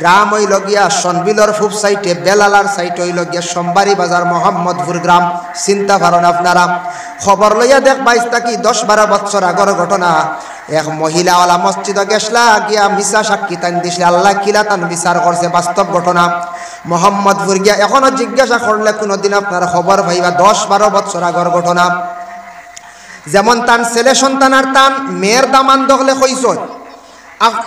গ্রাম হইল গিয়া সনবিলর ফুব সাইটে, বেলালার সাইট হইল গিয়া সোমবারি বাজার মোহাম্মদপুর গ্রাম। চিন্তা পারেন আপনারা, খবর লইয়া দেখ 22-12 বছর আগর ঘটনা। এক মহিলাওয়ালা মসজিদে গেছলা গিয়া মিশা সাক্ষী তান দিছিল, আল্লাহ কিলা তান বিচার করছে, বাস্তব ঘটনা। মোহাম্মদপুর গিয়া এখনো জিজ্ঞাসা করলে কোনোদিন আপনারা খবর পাইবা, 10-12 বছর আগর ঘটনা। যেমন তান ছেলে সন্তান আর তান মেয়ের দামান দখলে কইছ,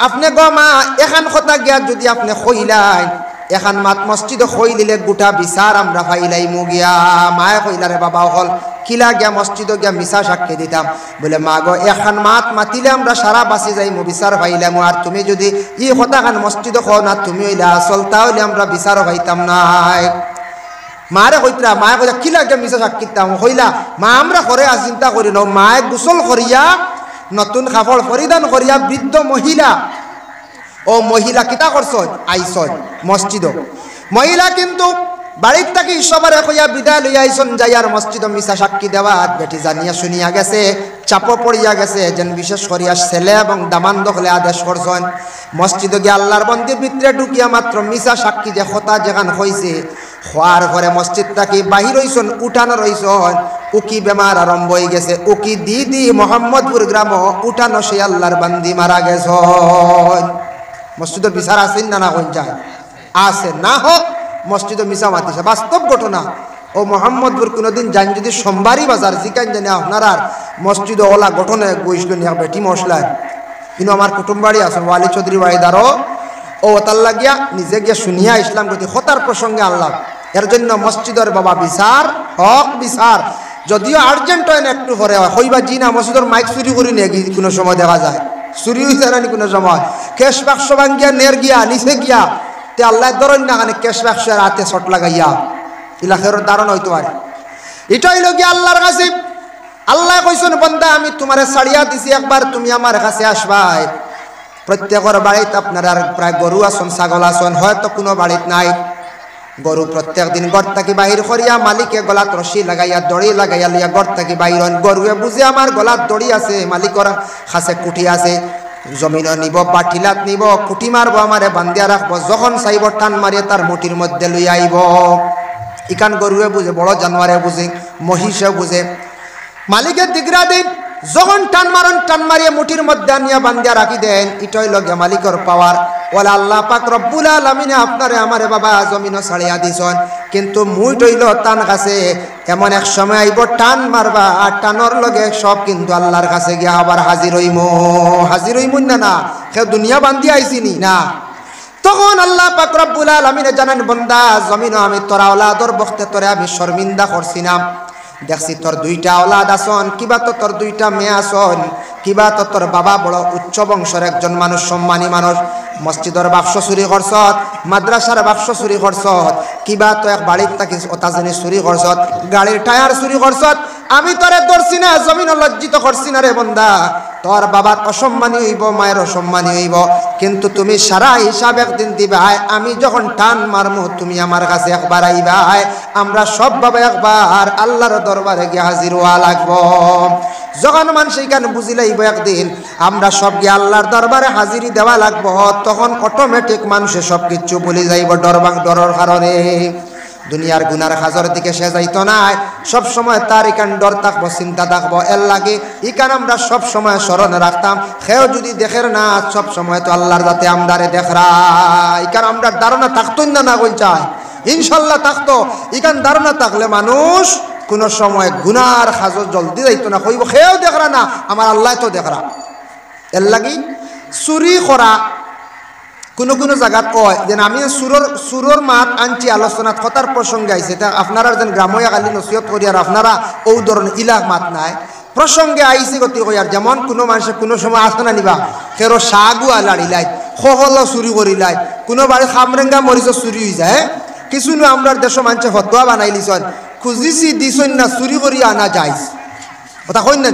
আপনি গো মা এখান কথা গিয়া যদি আপনি কইলাই এখন মাত মসজিদ হই দিলে গোটা বিচার আমরা ফাইলাই মুগিয়া মায়ে কইলারে বাবা হল কিলা গিয়া মসজিদ গিয়া মিশা সাক্ষী দিতাম বলে মা গো এখন মাত মাতিলে আমরা সারা বাসি যাই মু বিচার পাইলাম আর তুমি যদি ই কথা খান মসজিদ খাও না তুমি হইলে আসল তাহলে আমরা বিচারও পাইতাম নাই মারে কইতরা মায়ে কইলা কিলা গিয়া মিশা সাক্ষী দিতাম কইলা মা আমরা করে আর চিন্তা করি নাও মায়ে গোসল করিয়া নতুন কাপড় পরিধান করিয়া বৃদ্ধ মহিলা ও মহিলা কিতা করছ আইস মসজিদ মহিলা কিন্তু বাড়ির থাকি সবারে কইয়া বিদায় লইয়া আইসন যাইয়ার মসজিদ মিশা সাক্ষী দেওয়া বেটি জানিয়া শুনিয়া গেছে চাপ পড়িয়া গেছে যেন বিশেষ করিয়া ছেলে এবং দামান দখলে আদেশ করছেন মসজিদ গিয়ে আল্লাহর বন্দির ভিতরে ঢুকিয়া মাত্র মিশা সাক্ষী যে কথা যেখান হয়েছে হওয়ার পরে মসজিদ থাকি বাহির হইছন উঠানো রইছন উকি বেমার আরম্ভ হয়ে গেছে উকি দিদি মোহাম্মদপুর গ্রাম উঠানো সে আল্লাহর বান্দি মারা গেছন মসজিদের বিচার আছেন না না কোন যায় আছে না হোক মসজিদে মিশা মাতিছে বাস্তব ঘটনা ও মোহাম্মদপুর কোনোদিন যান যদি সোমবারই বাজার জিকান জানি আপনার মসজিদে ওলা গঠনে বইসল নিয়ে বেটি মশলায় কিন্তু আমার কুটুমবাড়ি আছে ওয়ালি চৌধুরী বাড়িদারও ও তার লাগিয়া নিজে গিয়ে শুনিয়া ইসলাম প্রতি হতার প্রসঙ্গে আল্লাহ এর জন্য মসজিদের বাবা বিচার হক বিচার যদিও আর্জেন্ট হয় না একটু পরে হয় হইবা জি না মসজিদের মাইক চুরি করি নিয়ে কোনো সময় দেখা যায় চুরি হইতে না কোনো সময় কেশ বাক্স ভাঙ্গিয়া নের গিয়া নিচে গিয়া তে আল্লাহ ধরেন না কানে কেশ বাক্সের হাতে শট লাগাইয়া ইলাখের দারণ হইতে পারে এটাই হইল গিয়া আল্লাহর কাছে আল্লাহ কইছেন বান্দা আমি তোমারে ছাড়িয়া দিছি একবার তুমি আমার কাছে আসবাই প্রত্যেকের বাড়িতে আপনার আর প্রায় গরু আসন ছাগল আসন হয়তো কোনো বাড়িতে নাই গরু প্রত্যেক দিন ঘর থেকে বাহির করিয়া মালিকে গলাত রশি লাগাইয়া দড়ি লাগাইয়া লিয়া ঘর থেকে বাহির হন গরুয়ে বুঝে আমার গলাত দড়ি আছে মালিকর কাছে কুটি আছে জমিন নিব বাটিলাত নিব কুটি মারবো আমারে বান্ধিয়া রাখবো যখন চাইব টান মারিয়ে তার মুঠির মধ্যে লইয়া আইব ইকান গরুয়ে বুঝে বড় জানোয়ারে বুঝে মহিষে বুঝে মালিকের দিগরা দিন যখন টান মারন টান মারিয়ে মুঠির মধ্যে আনিয়া বান্ধিয়া রাখি দেন এটাই লগে মালিকের পাওয়ার ওলা আল্লাহ পাক রব্বুল আলামিনে আপনারে আমারে বাবা জমিনও ছাড়িয়া দিছন কিন্তু মুই টইল টান কাছে এমন এক সময় আইব টান মারবা আর টানর লগে সব কিন্তু আল্লাহর কাছে গিয়া আবার হাজির হইমু না কেউ দুনিয়া বান্ধি আইসিনি না তখন আল্লাহ পাক রব্বুল আলামিনে জানেন বান্দা জমিনও আমি তোরা ওলাদর বখতে তোরে আমি শর্মিন্দা করছিলাম দেখছি তোর দুইটা ওলাদ আসন কিবা তো তোর দুইটা মেয়ে আসন কিবা তো তোর বাবা বড় উচ্চ বংশের একজন মানুষ সম্মানী মানুষ মসজিদের বাক্স চুরি করছত মাদ্রাসার বাক্স চুরি করছত কিবা তো এক বাড়ির থাকি অতাজনী চুরি করছত গাড়ির টায়ার চুরি করছত আমি তোরে ধরছি না জমিন লজ্জিত করছি না রে বন্দা তোর বাবার অসম্মানী হইব মায়ের অসম্মানী হইব কিন্তু তুমি সারা হিসাব একদিন দিবাই আমি যখন টান মারমু তুমি আমার কাছে একবার আইবাই আমরা সব বাবা একবার আল্লাহর দরবারে গিয়ে হাজির হওয়া লাগবো যখন মানুষ এইখানে বুঝি লাইব একদিন আমরা সব গিয়ে আল্লাহর দরবারে হাজিরি দেওয়া লাগবো তখন অটোমেটিক মানুষে সব কিছু বলে যাইব ডরের কারণে দুনিয়ার গুনার খাজর দিকে সে যাইতো নাই সব সময় তার ইকান ডর থাকবো চিন্তা থাকবো এর লাগে ইকান আমরা সব সময় স্মরণে রাখতাম সেও যদি দেখের না সব সময় তো আল্লাহর যাতে আমরারে দেখরা ইকান আমরা ধারণা থাকতোই না কোন চাই ইনশাল্লাহ থাকতো ইকান ধারণা থাকলে মানুষ কোনো সময় গুনার খাজর জলদি যাইতো না কইব সেও দেখরা না আমার আল্লাহ তো দেখরা এর লাগি চুরি করা কোনো কোনো জায়গাত কয় যে আমি সুরর মাত আনছি আলোচনাত কথার প্রসঙ্গে আইছে তা আপনারা যেন গ্রামীয় কালী নসিহত করি আর আপনারা ও ধরনের ইলাক মাত নাই প্রসঙ্গে আইছে গতি কই আর যেমন কোনো মানুষের কোনো সময় আসে না নিবা কেরো শাগুয়া লাড়িলাই সহল চুরি করিলাই কোনো বাড়ি খামরেঙ্গা মরিচ চুরি হয়ে যায় কিছু নো আমরা দেশ মানুষে ফতোয়া বানাই লিছন খুঁজিছি দিছন না চুরি করি আনা যাইছ কথা কই না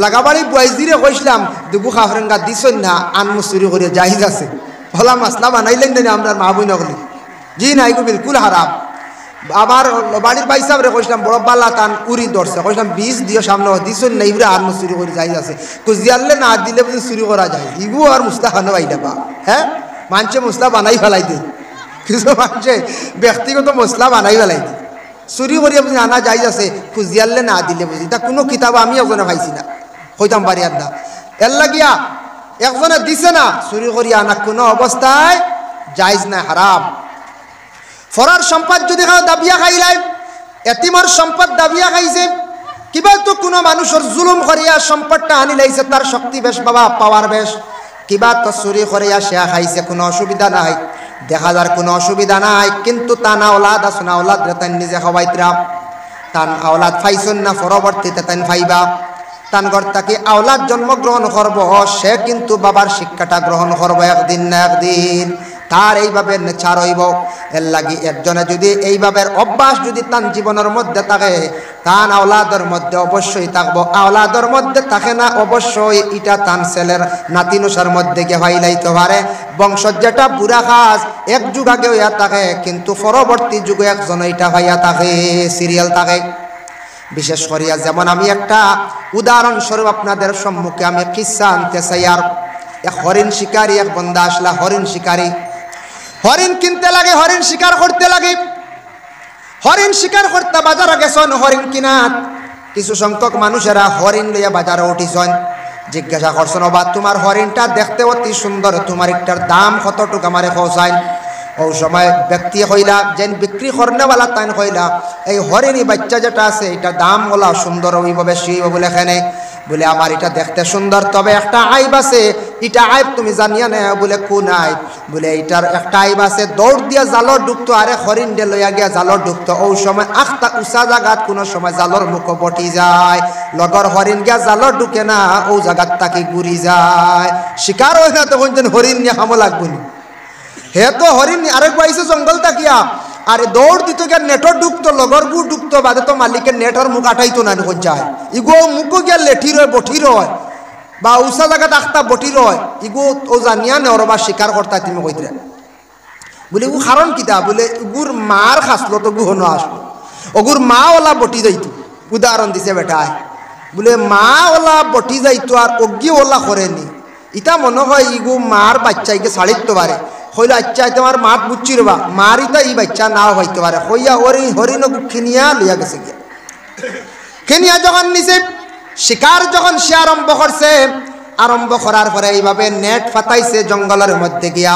লাগাবাড়ি বুয়াইজিরে কইছিলাম দুবু খামরেঙ্গা দিছন না আনমু চুরি করি যাইজ আছে ভোলা মাসলা বানাইলেন না আমরা মা বই নকলি জি না এগুলো বিলকুল হারাম আবার বাড়ির ভাই সাহেবরে কইছিলাম বড় বালা টান উড়ি ধরছে কইছিলাম 20 দিও সামনে দিছুন না ইবরা আর চুরি করে যাই আছে কুজিয়ালে না দিলে বুঝি চুরি করা যায় ইগু আর মুস্তাহানো বাইটা পা হ্যাঁ মানুষে মশলা বানাই ফেলাই দিই কিছু মানুষে ব্যক্তিগত মশলা বানাই ফেলাই দিই চুরি করিয়া বুঝি আনা যাই আছে কুজিয়ালে না দিলে বুঝি তা কোনো কিতাব আমি একজনে পাইছি না হইতাম পারি আর না এর লাগিয়া একজনে দিছে না চুরি করিয়া আনা কোনো অবস্থায় জায়েজ না হারাম ফরার সম্পদ যদি খাও দাবিয়া খাইলাই এতিমর সম্পদ দাবিয়া খাইছে কিবা তো কোনো মানুষের জুলুম করিয়া সম্পদটা আনি লাইছে তার শক্তি বেশ বাবা পাওয়ার বেশ কিবা তো চুরি করিয়া সে খাইছে কোনো অসুবিধা নাই দেখা যার কোনো অসুবিধা নাই, কিন্তু তান আওলাদ আছে না, আওলাদ তাই নিজে খাওয়াইতরা, তান আওলাদ পাইছেন না, পরবর্তীতে তাই পাইবা। তান গর্তাকে আওলাদ জন্মগ্রহণ করব, সে কিন্তু বাবার শিক্ষাটা গ্রহণ করবো একদিন না একদিন, তার এইভাবে নেচার হইব। এর লাগি একজনে যদি এইভাবে অভ্যাস যদি তার জীবনের মধ্যে থাকে, তান আওলাদের মধ্যে অবশ্যই থাকবো। আওলাদের মধ্যে থাকে না, অবশ্যই এটা তান ছেলের নাতিনুষার মধ্যে গিয়ে ভাইলাইতে পারে। বংশ যেটা বুড়া খাস এক যুগ আগে হইয়া থাকে, কিন্তু পরবর্তী যুগে একজন এটা হইয়া থাকে, সিরিয়াল থাকে। বিশেষ করিয়া যেমন আমি একটা উদাহরণস্বরূপ আপনাদের সম্মুখে আমি কিসা আনতে চাই। আর এক হরিণ শিকারী এক বন্দা আসলা, হরিণ শিকারী, হরিণ কিনতে লাগে, হরিণ শিকার করতে লাগে। হরিণ শিকার করতে বাজারে গেছেন হরিণ কিনাত, কিছু সংখ্যক মানুষেরা হরিণ লইয়া বাজারে উঠিছেন। জিজ্ঞাসা করছেন, বা তোমার হরিণটা দেখতে অতি সুন্দর, তোমার একটার দাম কতটুকু আমারে পৌঁছায়? ও সময় ব্যক্তি হইলা যেন বিক্রি করনেওয়ালা তাই হইলা, এই হরিণী বাচ্চা যেটা আছে এটা দাম ওলা সুন্দর হইব, বেশি হইব বলে এখানে। বলে আমার এটা দেখতে সুন্দর, তবে একটা আইব আছে, এটা আইব তুমি জানিয়া না? বলে কোন আইব? বলে এইটার একটা আইব আছে, দৌড় দিয়া জালর ঢুকতো, আরে হরিণ ডে লইয়া গিয়া জালর ঢুকতো। ও সময় আখটা উঁচা জায়গাত কোনো সময় জালর মুখ বটি যায়, লগর হরিণ গিয়া জালর ঢুকে না, ও জায়গাত তাকে ঘুরি যায়। শিকার হয় না তখন যেন হরিণ নিয়ে হামো লাগবো নি। হে তো হরিণ আরেক পাইছে জঙ্গল তাকিয়া, আরে দৌড় দিত গিয়া নেটর ঢুকতো, লগর গু ঢুকতো, বাদে তো মালিকের নেটর মুখ আটাইতো না যায়। ইগো মুখও গিয়া লেঠি রয়, বঠি রয়, বা উষা জায়গা আখতা বটি রয়, ইগো ও জানিয়া নেওয়ার বা শিকার করতা তুমি কইতে। বলে ও কারণ কিতা? বলে ইগুর মার খাসলো তো গুহনো আসলো, ওগুর মা ওলা বটি যাইতো। উদাহরণ দিছে বেটায়, বলে মা ওলা বটি যাইতো আর অগ্গি ওলা করেনি। ইটা মনে হয় ইগু মার বাচ্চাইকে ছাড়িতে পারে, হইলে আচ্ছা তোমার মাত বুঝছি রবা, মার ইতা ই বাচ্চা নাও হইতে পারে, হইয়া ওর হরিণ খিনিয়া লইয়া গেছে গিয়া। খিনিয়া যখন নিচে শিকার যখন সে আরম্ভ করছে, আরম্ভ করার পরে এইভাবে নেট ফাতাইছে জঙ্গলের মধ্যে গিয়া,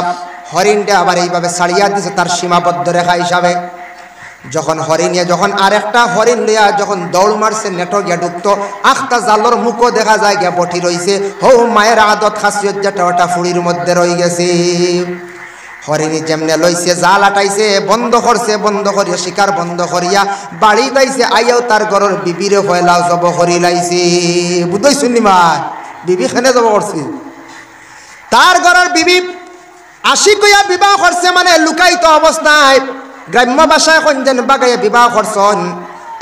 হরিণটা আবার এইভাবে ছাড়িয়া দিছে তার সীমাবদ্ধ রেখা হিসাবে। যখন হরিণিয়া যখন আরেকটা হরিণ লইয়া যখন দৌড় মারছে, নেটো গিয়া ঢুকতো, আখটা জালর মুখও দেখা যায় গিয়া বটি রইছে। হো মায়ের আদত খাসিয়ত যেটা ওটা ফুড়ির মধ্যে রয়ে গেছে। হরিণী যেমনে লইছে, জাল আটাইছে, বন্ধ করছে, বন্ধ করিয়া শিকার বন্ধ করিয়া বাড়ি তাইছে, আইয়াও তার ঘরের বিবিরে ফয়লাও জব করি লাইছে। বুঝই শুনি মা বিবি খেনে জব করছে, তার ঘরের বিবি আশি কইয়া বিবাহ করছে, মানে লুকাইত অবস্থায় গ্রাম্য ভাষায় কঞ্জেন বাগাইয়া বিবাহ করছন।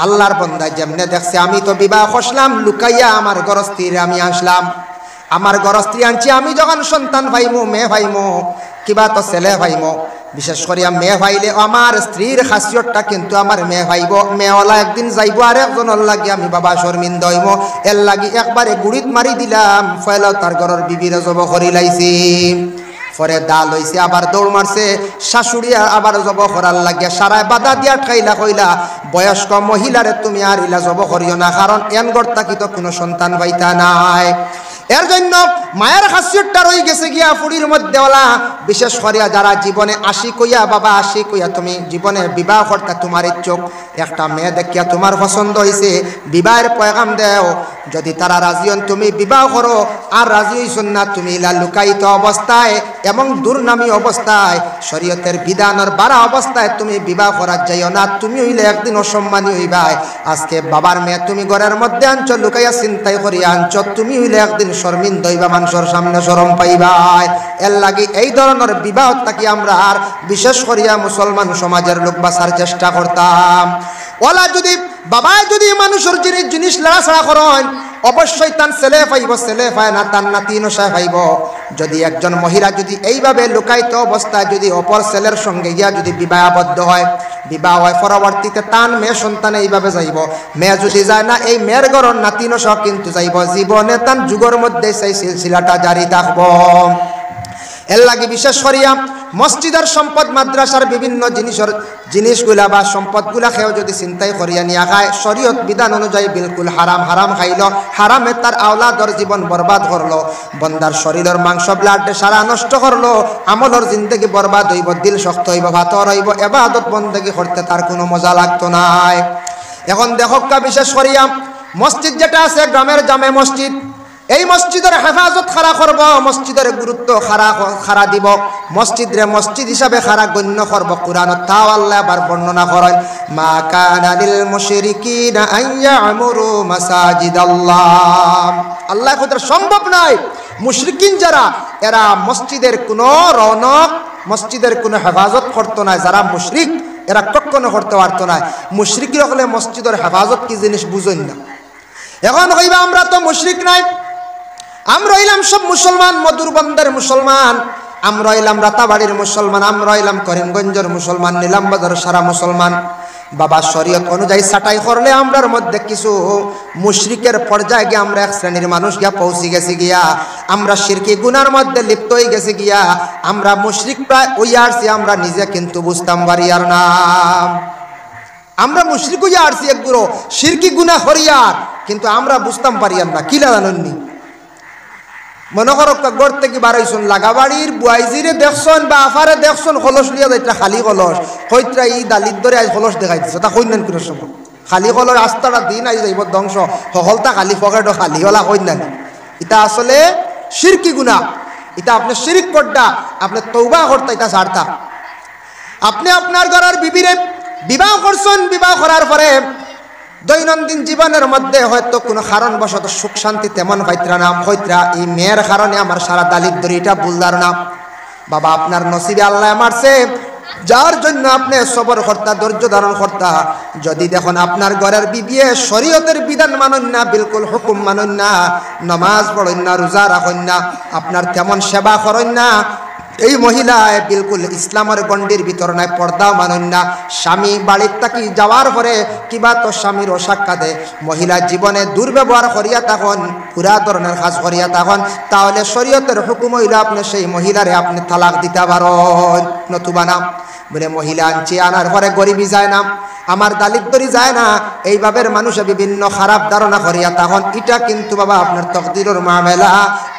আল্লাহর বন্দা যেমনে দেখছে, আমি তো বিবাহ করলাম লুকাইয়া, আমার গরস্ত্রীরে আমি আসলাম, আমার গরস্ত্রী আনছি, আমি যখন সন্তান ভাইমো, মেয়ে ভাইমো, কিবা তো ছেলে ভাইমো, বিশেষ করিয়া মেয়ে ভাইলে আমার স্ত্রীর খাসিয়তটা কিন্তু আমার মেয়ে ভাইব, মেয়েওয়ালা একদিন যাইব আর একজনের লাগি আমি বাবা শর্মিন্দ হইব। এর লাগি একবারে গুড়িত মারি দিলাম, ফয়লাও তার ঘরের বিবিরে জব করি লাইছি। পরে দাল হইছে, আবার দৌড় মারছে, শাশুড়িয়া আবার জব করার লাগিয়া সারায় বাধা দিয়া ঠাইলা কইলা, বয়স্ক মহিলারে তুমি আর ইলা জব করিও না, কারণ এন গড়তা কি তো কোনো সন্তান পাইতা নাই। এর জন্য মায়ের খাসিয়তটা রয়ে গেছে গিয়া ফুড়ির মধ্যেওয়ালা। বিশেষ করিয়া যারা জীবনে আশি কইয়া, বাবা আশি কইয়া তুমি জীবনে বিবাহ করতা, তোমার ইচ্ছুক একটা মেয়ে দেখিয়া তোমার পছন্দ হয়েছে, বিবাহের পয়গাম দেও, যদি তারা রাজি হন তুমি বিবাহ করো, আর রাজি হইছন না তুমি ইলা লুকায়িত অবস্থায় এবং দুর্নামী অবস্থায়, শরীয়তের বিধানের বাড়া অবস্থায় তুমি বিবাহ করার যাইও না, তুমি হইলে একদিন অসম্মানী হইবাই। আজকে বাবার মেয়ে তুমি ঘরের মধ্যে আনছ, লুকাইয়া চিন্তাই করিয়া আনছ, তুমি হইলে একদিন শর্মিন্দ হইবা, মানুষের সামনে শরম পাইবাই। এর লাগি এই ধরনের বিবাহ থাকি আমরা আর বিশেষ করিয়া মুসলমান সমাজের লোক বাঁচার চেষ্টা করতাম। ওলা যদি বাবায় যদি মানুষের জিনিস লড়াছড়া করেন, অবশ্যই তার ছেলে পাইব, ছেলে পায় না তার নাতি নশায় পাইব। যদি একজন মহিলা যদি এইভাবে লুকায়িত অবস্থায় যদি অপর ছেলের সঙ্গে গিয়া যদি বিবাহ আবদ্ধ হয়, বিবাহ হয়, পরবর্তীতে তান মেয়ে সন্তান এইভাবে যাইব, মেয়ে যদি যায় না এই মেয়ের ঘরের নাতি নশা কিন্তু যাইব, জীবনে তার যুগের মধ্যে সেই সিলসিলাটা জারি থাকব। এর লাগে বিশেষ করিয়া মসজিদের সম্পদ, মাদ্রাসার বিভিন্ন জিনিসগুলা বা সম্পদগুলা খেয়েও যদি চিন্তাই করিয়া নিয়া খায়, শরীয়ত বিধান অনুযায়ী বিলকুল হারাম, হারাম খাইল, হারামে তার আওলাদর জীবন বরবাদ করলো, বন্দার শরীরের মাংস ব্লাড সারা নষ্ট করলো, আমলের জিন্দগি বরবাদ হইব, দিল শক্ত হইব, ভাতর হইব, এবাদত বন্দেগি করতে তার কোনো মজা লাগতো নাই। এখন দেখকা বিশেষ করিয়া মসজিদ যেটা আছে গ্রামের জামে মসজিদ, এই মসজিদের হেফাজত খাড়া করব, মসজিদের গুরুত্ব খাড়া দিব, মসজিদরে মসজিদ হিসাবে খাড়া গণ্য করব। কুরআনত তাও আল্লাহ আবার বর্ণনা করেন, মা কানা লিল মুশরিকিনা আন ইয়ামুরু মাসাজিদাল্লাহ। আল্লাহ কইতে সম্ভব নয় মুশরিকিন যারা, এরা মসজিদের কোনো রৌনক, মসজিদের কোনো হেফাজত করতো না। যারা মুশরিক এরা কখনো করতে পারতো না। মুশরিকরা হলে মসজিদের হেফাজত কি জিনিস বুঝেন না। এখন হইবা আমরা তো মুশরিক নাই, আমরা হইলাম সব মুসলমান, মধুরবন্দের মুসলমান, আমরা হইলাম রাতাবাড়ির মুসলমান, আমরা হইলাম করিমগঞ্জের মুসলমান, নিলামবাজার সারা মুসলমান। বাবা শরীয়ত অনুযায়ী ছাটাই করলে আমরার মধ্যে কিছু মুশরিকের পর্যায়ে গিয়ে আমরা এক শ্রেণীর মানুষ গিয়া পৌঁছে গেছি গিয়া, আমরা শিরকি গুনার মধ্যে লিপ্ত হয়ে গেছি গিয়া, আমরা মুশরিক প্রায় ওই আসছি, আমরা নিজে কিন্তু বুঝতাম পারি আর না। আমরা মুশরিক হইয়া আসছি একগুলো শিরকি গুনাহ হরিয়ার, কিন্তু আমরা বুঝতাম পারি আর না। কিলা জানেননি, মনে করো গড় থেকে বাড়াইছুন লাগাবাড়ির বুয়াইজিরে দেখছন বা আফারে দেখছন কলস লিয়া যাইটা খালি কলস, কইত্রা এই দালির ধরে আজ কলস দেখাই দিচ্ছে, তা কইনেন কোনো সময় খালি কলস রাস্তাটা দিন আই যাইব ধ্বংস, হলতা খালি পকেটও খালি হলা কইনেন। এটা আসলে শিরকি গুনাহ, এটা আপনি শিরিক করতা, আপনি তওবা করতা, এটা ছাড়তা। আপনি আপনার ঘরের বিবিরে বিবাহ করছেন, বিবাহ করার পরে দৈনন্দিন জীবনের মধ্যে হয়তো কোনো কারণবশত সুখ শান্তি তেমন পাইত্রা না, হইত্রা এই মেয়ের কারণে আমার সারা দালিদ্র, এটা ভুলদার না। বাবা আপনার নসিবে আল্লাহ মারছে, যার জন্য আপনি সবর কর্তা, ধৈর্য ধারণ কর্তা। যদি দেখুন আপনার ঘরের বিবিয়ে শরীয়তের বিধান মানেন না, বিলকুল হুকুম মানেন না, নামাজ পড়েন না, রোজা রাখেন না, আপনার তেমন সেবা করেন না, এই মহিলায় বিলকুল ইসলামের গণ্ডির ভিতর নাই, পর্দাও মানেন না, স্বামী বাড়ির থাকি যাওয়ার পরে কিবা তো স্বামীর অসাক্ষাতে মহিলা জীবনে দুর্ব্যবহার করিয়া তখন পুরা ধরনের কাজ করিয়া তখন, তাহলে শরীয়তের হুকুম হইলে আপনি সেই মহিলারে আপনি তালাক দিতে পারেন। নতুবা না বলে মহিলা আনছি, আনার পরে গরিবী যায় না, আমার দালিদ্রি যায় না, এইভাবে মানুষে বিভিন্ন খারাপ ধারণা করিয়া তখন, এটা কিন্তু বাবা আপনার তকদিরের মামলা।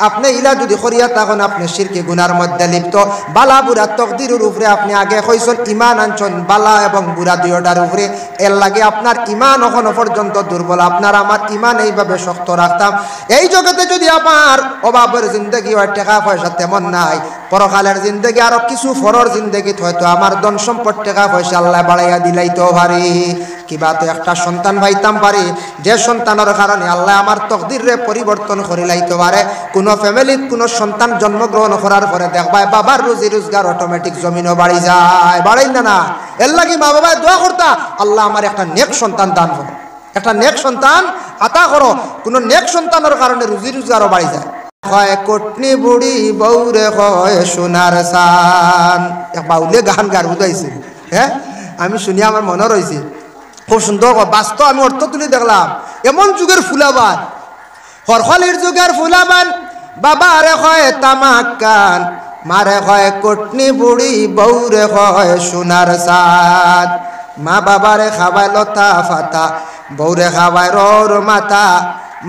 আপনি ইলা যদি করিয়া তখন আপনি শিরকি গুনার মধ্যে লিপ্ত। বালা বুড়া তকদিরের উপরে আপনি আগে হইছেন, ইমান আনছেন বালা এবং বুড়া দুইটার উপরে, এর লাগে আপনার ইমান এখনো পর্যন্ত দুর্বল। আপনার আমার ইমান এইভাবে শক্ত রাখতাম। এই জগতে যদি আমার অভাবের জিন্দগি হয়, টাকা পয়সা তেমন নাই, পরকালের জিন্দগি আরো কিছু ফরর জিন্দগিত হয়তো আমার ধন সম্পদ টাকা পয়সা আল্লাহ বাড়াইয়া দিলাইতে পারি, কিবা তো একটা সন্তান পাইতাম পারি, যে সন্তানের কারণে আল্লাহ আমার তকদিরে পরিবর্তন করে লাইতে পারে। কোনো ফ্যামিলিত কোনো সন্তান জন্মগ্রহণ করার পরে দেখবাই বাবার রুজি রোজগার অটোমেটিক জমিনও বাড়ি যায়, বাড়াই না। এর লাগি মা বাবায় দোয়া করতা, আল্লাহ আমার একটা নেক সন্তান দান করো, একটা নেক সন্তান আতা করো। কোনো নেক সন্তানের কারণে রুজি রোজগারও বাড়ি যায়। হয় কোটনি বুড়ি বৌরে হয় সোনার সান, এক বাউলে গান গার বুঝাইছে, হ্যাঁ আমি শুনি আমার মনে রয়েছে, খুব সুন্দর বাস্তব আমি অর্থ তুলে দেখলাম। এমন যুগের ফুলাবান, হরখালির যুগের ফুলাবান, বাবারে হয় তামাক কান, মারে হয় কোটনি বুড়ি বৌরে হয় সোনার সাদ। মা বাবারে খাবায় লতা ফাতা, বৌরে খাবায় রোর মাথা,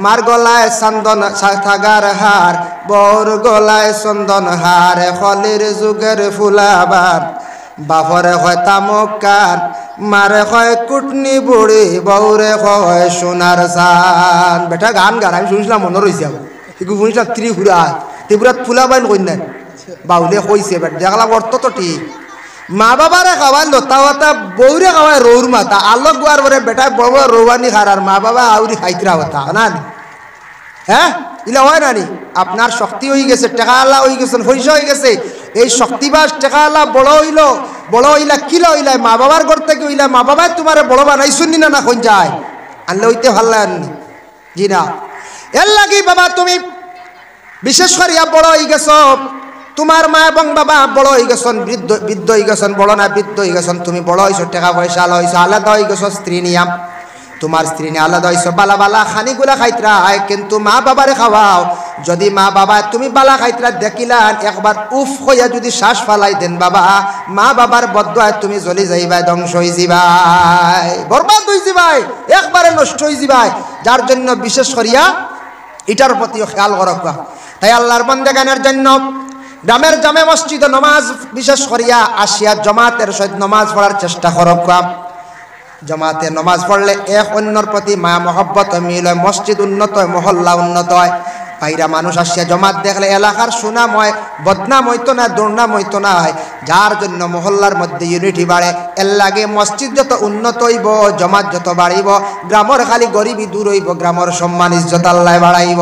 মার গলায় চন্দন থাগার হার, বৌর গলায় চন্দন হার। খলির যুগের ফুলাবান, বাপরে হয় তামক কান, মারে হয় কুটনি বুড়ি, বৌরে হয় সোনার সান। বেটা গান গান আমি শুনছিলাম, মনে রয়েছে একটু শুনছিলাম ত্রিপুরাত ফুলাবান কন্যান বাউলে কইছে, বেটা দেখলাম অর্থ তো ঠিক। মা বাবারে খাওয়ায় লতা পাতা, বৌরে খাওয়ায় রৌর মাথা, আলোক গোয়ার পরে বেটায় বড় বড় রৌবানি খার, আর মা বাবা আউরি খাইতরা হতা না, হ্যাঁ ইলা হয় নানি। আপনার শক্তি হয়ে গেছে, টেকা আল্লাহ হয়ে গেছেন, পয়সা হয়ে গেছে, এই শক্তিবাস টেকা আল্লাহ বড় হইল, বড় হইলা কিলা হইলা মা বাবার ঘর থেকে হইলা, মা বাবাই তোমার বড় বানাইছুন না, না কোন যায় আনলে হইতে ভাল্লা আননি জি না। এর লাগি বাবা তুমি বিশেষ করিয়া বড় হয়ে গেছ, তোমার মা এবং বাবা বড় হয়ে গেছেন, বৃদ্ধ হয়ে গেছেন, বড় না বৃদ্ধ হয়ে গেছেন, তুমি বড় হয়েছো, টাকা পয়সা আলো হয়েছো, আলাদা হয়ে গেছো, স্ত্রী নিয়াম তোমার স্ত্রী নিয়ে আলাদা হয়েছো, বালা বালা খানিগুলা খাইতরা, কিন্তু মা বাবারে খাওয়াও। যদি মা বাবা তুমি বালা খাইতরা দেখিলান, একবার উফ হইয়া যদি শ্বাস ফালাই দেন বাবা, মা বাবার বদদোয়ায় তুমি জ্বলি যাইবাই, ধ্বংস হয়ে যাবাই, বরবাদ হয়ে যাবাই, একবারে নষ্ট হয়ে যাবাই। যার জন্য বিশেষ করিয়া এটার প্রতিও খেয়াল করবা। তাই আল্লাহর বান্দাগানের জন্য গ্রামের জামে মসজিদে নমাজ বিশেষ করিয়া আসিয়া জমাতের সহিত নমাজ পড়ার চেষ্টা করবা। জমাতে নমাজ পড়লে এক অন্যর প্রতি মায়া মহব্বত মিল হয়, মসজিদ উন্নত হয়, মহল্লা উন্নত হয়। বাইরা মানুষ আসিয়া জমাত দেখলে এলাকার সুনাম হয়, বদনাম হইতো না, দুর্নাম হইতো না, যার জন্য মহল্লার মধ্যে ইউনিটি বাড়ে। এর লাগে মসজিদ যত উন্নত হইব, জমাত যত বাড়িব, গ্রামের খালি গরিবী দূর হইব, গ্রামের সম্মান ইজ্জত আল্লাহ বাড়াইব।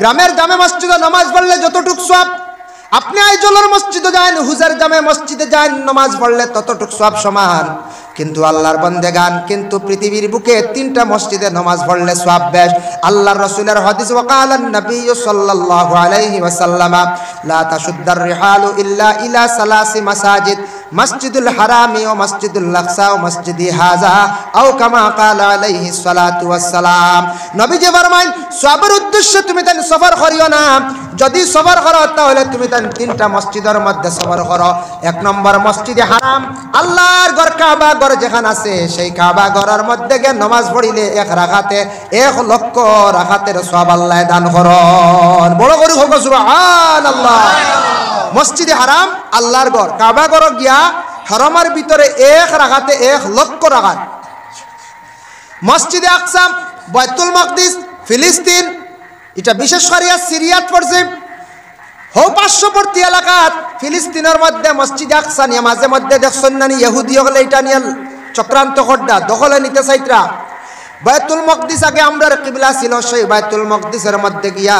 গ্রামের জামে মসজিদে নামাজ পড়লে যতটুক সওয়াব, আপনি আইজলের মসজিদে যান, হুজুর জামে মসজিদে যান, নামাজ পড়লে ততটুক সওয়াব সমান। কিন্তু আল্লাহর বান্দেগান, কিন্তু পৃথিবীর বুকে 3টা মসজিদে নামাজ পড়লে সওয়াব বেশ। আল্লাহর রাসূলের হাদিস, ওয়াকালান নবী সাল্লাল্লাহু আলাইহি ওয়াসাল্লাম, লা তাশুদ্দার রিহালু ইল্লা ইলা সালাসি মাসাজিদ, মসজিদুল হারামি ও মসজিদুল আকসা ও মসজিদি হাযা, আও কামা ক্বালা আলাইহিস সালাতু ওয়াস সালাম। নবীজি ফরমায়, সওয়াবের উদ্দেশ্যে তুমি তাই সফর করিও না। যদি সফর করো তাহলে তুমি তাই 3টা মসজিদের মধ্যে সফর করো। 1 নম্বর মসজিদে হারাম, আল্লাহর ঘর কাবা ঘর যেখানে আছে, সেই কাবা ঘরের মধ্যে গিয়ে নামাজ পড়িলে 1 রাকাতে 1 লক্ষ রাকাতের সওয়াব আল্লাহ দান করেন। বড় করে হোক সুবহানাল্লাহ। মসজিদে হারাম, আল্লাহর ঘর, কাবা ঘর গিয়া হারামের ভিতরে 1 রাকাতে 1 লক্ষ রাকাত। মসজিদে আকসা, বাইতুল মাকদিস, ফিলিস্তিন, এটা বিশেষ করে সিরিয়াত পড়ছে, হো পার্শ্ববর্তী এলাকাত ফিলিস্তিনের মধ্যে মসজিদে আকসা নিয়ে মাঝে মধ্যে দেখছেন না ইহুদি হলে এটা নিয়ে চক্রান্ত করডা দখলে নিতে চাইতরা। বাইতুল মাকদিস আগে আমরার কিবলা ছিল, সেই বাইতুল মাকদিসের মধ্যে গিয়া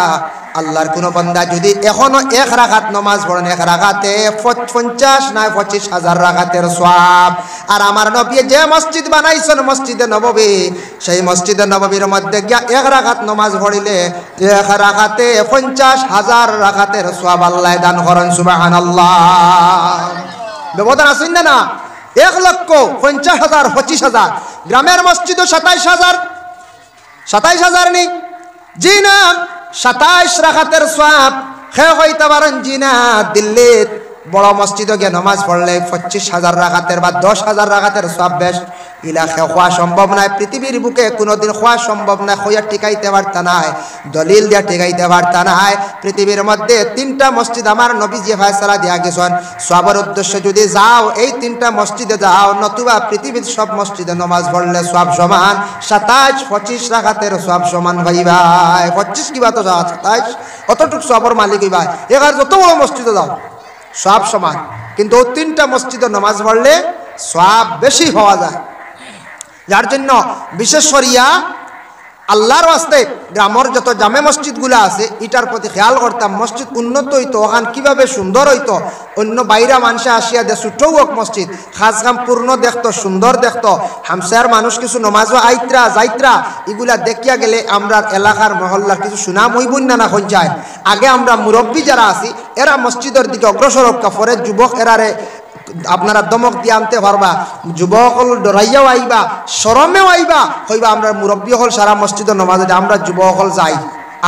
আল্লাহর কোন বান্দা যদি এখনো 1 রাকাত নামাজ পড়েন, 1 রাকাতে 50 না 25,000 রাকাতের সওয়াব। আর আমার নবী যে মসজিদ বানাইছেন মসজিদে নববী, সেই মসজিদে নববীর মধ্যে গিয়া 1 রাকাত নামাজ পড়িলে 1 রাকাতে 50,000 রাকাতের সওয়াব আল্লাহ দান করেন। সুবহানাল্লাহ। ব্যবধান আছে না? 1,50,000 25,000। গ্রামের মসজিদও 27,000 নেই জি না, 27 রাকাতের সওয়াব খে হইতে পারেন জি না। দিল্লির বড় মসজিদে গিয়ে নামাজ পড়লে 25,000 রাকাতের বা 10,000 রাকাতের সওয়াব বেশ। ইলাকে হওয়া সম্ভব নয়, পৃথিবীর বুকে কোনোদিন হওয়া সম্ভব না, হইয়া টিকাইতে পারতা নাই, দলিল দিয়া টিকাইতে পারতা নাই। পৃথিবীর মধ্যে 3টা মসজিদ আমার নবীজি ফয়সালা দিয়া গেছেন, সওয়াবের উদ্দেশ্যে যদি যাও এই 3টা মসজিদে যাও, নতুবা পৃথিবীর সব মসজিদে নামাজ পড়লে সওয়াব সমান। 27-25 রাকাতের সওয়াব সমান ভাই ভাই। 25 কিবা তো যাও, 27 অতটুক সওয়াবের মালিক হই ভাই। এবার যত বড় মসজিদে যাও সওয়াব সমান, কিন্তু 3টা মসজিদে নামাজ পড়লে সওয়াব বেশি হওয়া যায়। যার জন্য বিশেষ করিয়া আল্লাহর ওয়াস্তে গ্রামের যত জামে মসজিদগুলো আছে এটার প্রতি খেয়াল করতাম। মসজিদ উন্নত হইতো, ওখান কীভাবে সুন্দর হইতো, অন্য বাইরা মানুষে আসিয়া দে ছোটও হোক মসজিদ খাসগাম পূর্ণ দেখতো, সুন্দর দেখতো। হামসার মানুষ কিছু নমাজও আইত্রা যাইত্রা, এগুলা দেখিয়া গেলে আমরা এলাকার মহল্লার কিছু সুনাম হইবই না হয়ে যায়। আগে আমরা মুরব্বী যারা আছি এরা মসজিদের দিকে অগ্রসর হোক, পরে যুবক এরারে আপনারা দমক দিয়ে আনতে পারবা, যুবক হল ডরাইয়াও আইবা, শরমেও আইবা, হইবা আমরা মুরব্বী হল সারা মসজিদের নামাজে আমরা যুবক হল যাই,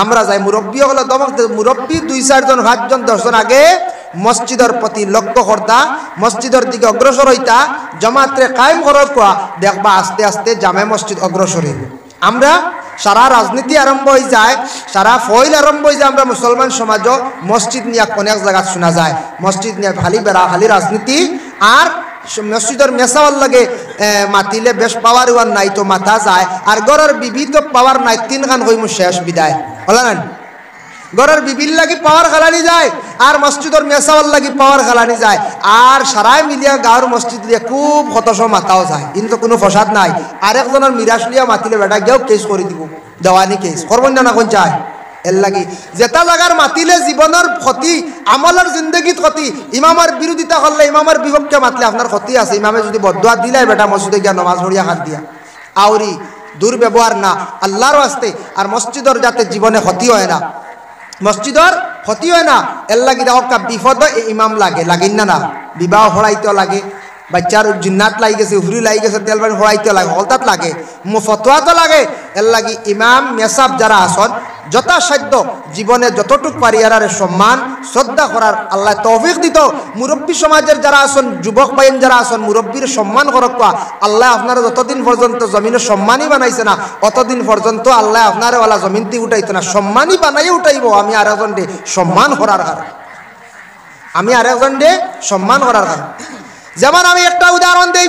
আমরা যাই মুরব্বী হলে দমক। মুরব্বী 2-4 জন 5 জন 10 জন আগে মসজিদের প্রতি লক্ষ্য করতা, মসজিদের দিকে অগ্রসর হইতা, জমাতরে কায়েম করার পর দেখবা আস্তে আস্তে জামে মসজিদ অগ্রসর হইব। আমরা সারা রাজনীতি আরম্ভ হয়ে যায়, সারা ফয়েল আরম্ভ হয়ে যায়, আমরা মুসলমান সমাজও মসজিদ নিয়ে অনেক জায়গা শোনা যায়, মসজিদ নিয়ে খালি বেড়া খালি রাজনীতি। আর মসজিদের মেসাওয়ার লাগে মাতিলে বেশ পাওয়ার ওয়ার নাই তো মাথা যায়, আর গড়ের বিবি তো পাওয়ার নাই, 3 খান হইম শেষ বিদায় হল না। গড়ের বিবির লাগি পাওয়ার খালানি যায়, আর মসজিদের মেসাওয়ার লাগি পাওয়ার খালানি যায়, আর সারাই মিলিয়া গাঁর মসজিদ দিয়ে খুব হতশ মাতাও যায়, কিন্তু কোনো ফসাদ নাই। আরেকজনের মিরাজ লিয়া মাতিলে বেটা গিয়েও কেস করে দিব, দেওয়ানি কেস করবেন না কোন চায়। এর লাগি যেটা জায়গার মাতিলে জীবনের ক্ষতি, আমলের জিন্দগিত ক্ষতি, ইমামের বিরোধিতা করলে, ইমামের বিপক্ষে মাতলে আপনার ক্ষতি আছে। ইমামে যদি বদুয়া দিলাই বেটা মসজিদে গিয়া নমাজ পড়িয়া হাত দিয়া আউরি দুর্ব্যবহার না আল্লাহর ওয়াস্তে। আর মসজিদের যাতে জীবনে ক্ষতি হয় না, মসজিদর ক্ষতি হয় না, এর লাগি দেখো বিপদ ইমাম লাগে, লাগিন না বিবাহ হড়াইতে লাগে, বাচ্চার জিন্নাত লাগি গেছে, উফরি লাগি গেছে, তেল পানি হড়াইতে লাগে, হলতাত লাগে, ফতোয়া তো লাগে। এর লাগি ইমাম মেসাব যারা আসন যথাসাধ্য জীবনে যতটুক পারি এরারে সম্মান শ্রদ্ধা করার আল্লাহ তৌফিক দিত। মুরব্বী সমাজের যারা আসন, যুবক ভাইন যারা আসন, মুরব্বীর সম্মান করক আল্লাহ আপনারা যতদিন পর্যন্ত জমিনে সম্মানই বানাইছে না অতদিন পর্যন্ত আল্লাহ আপনারা ওলা জমিনটি উঠাইতো না, সম্মানই বানাই উঠাইব। আমি আরেকজন ডে সম্মান করার কারণ, আমি আরেকজন ডে সম্মান করার কারণ। যেমন আমি একটা উদাহরণ দিই,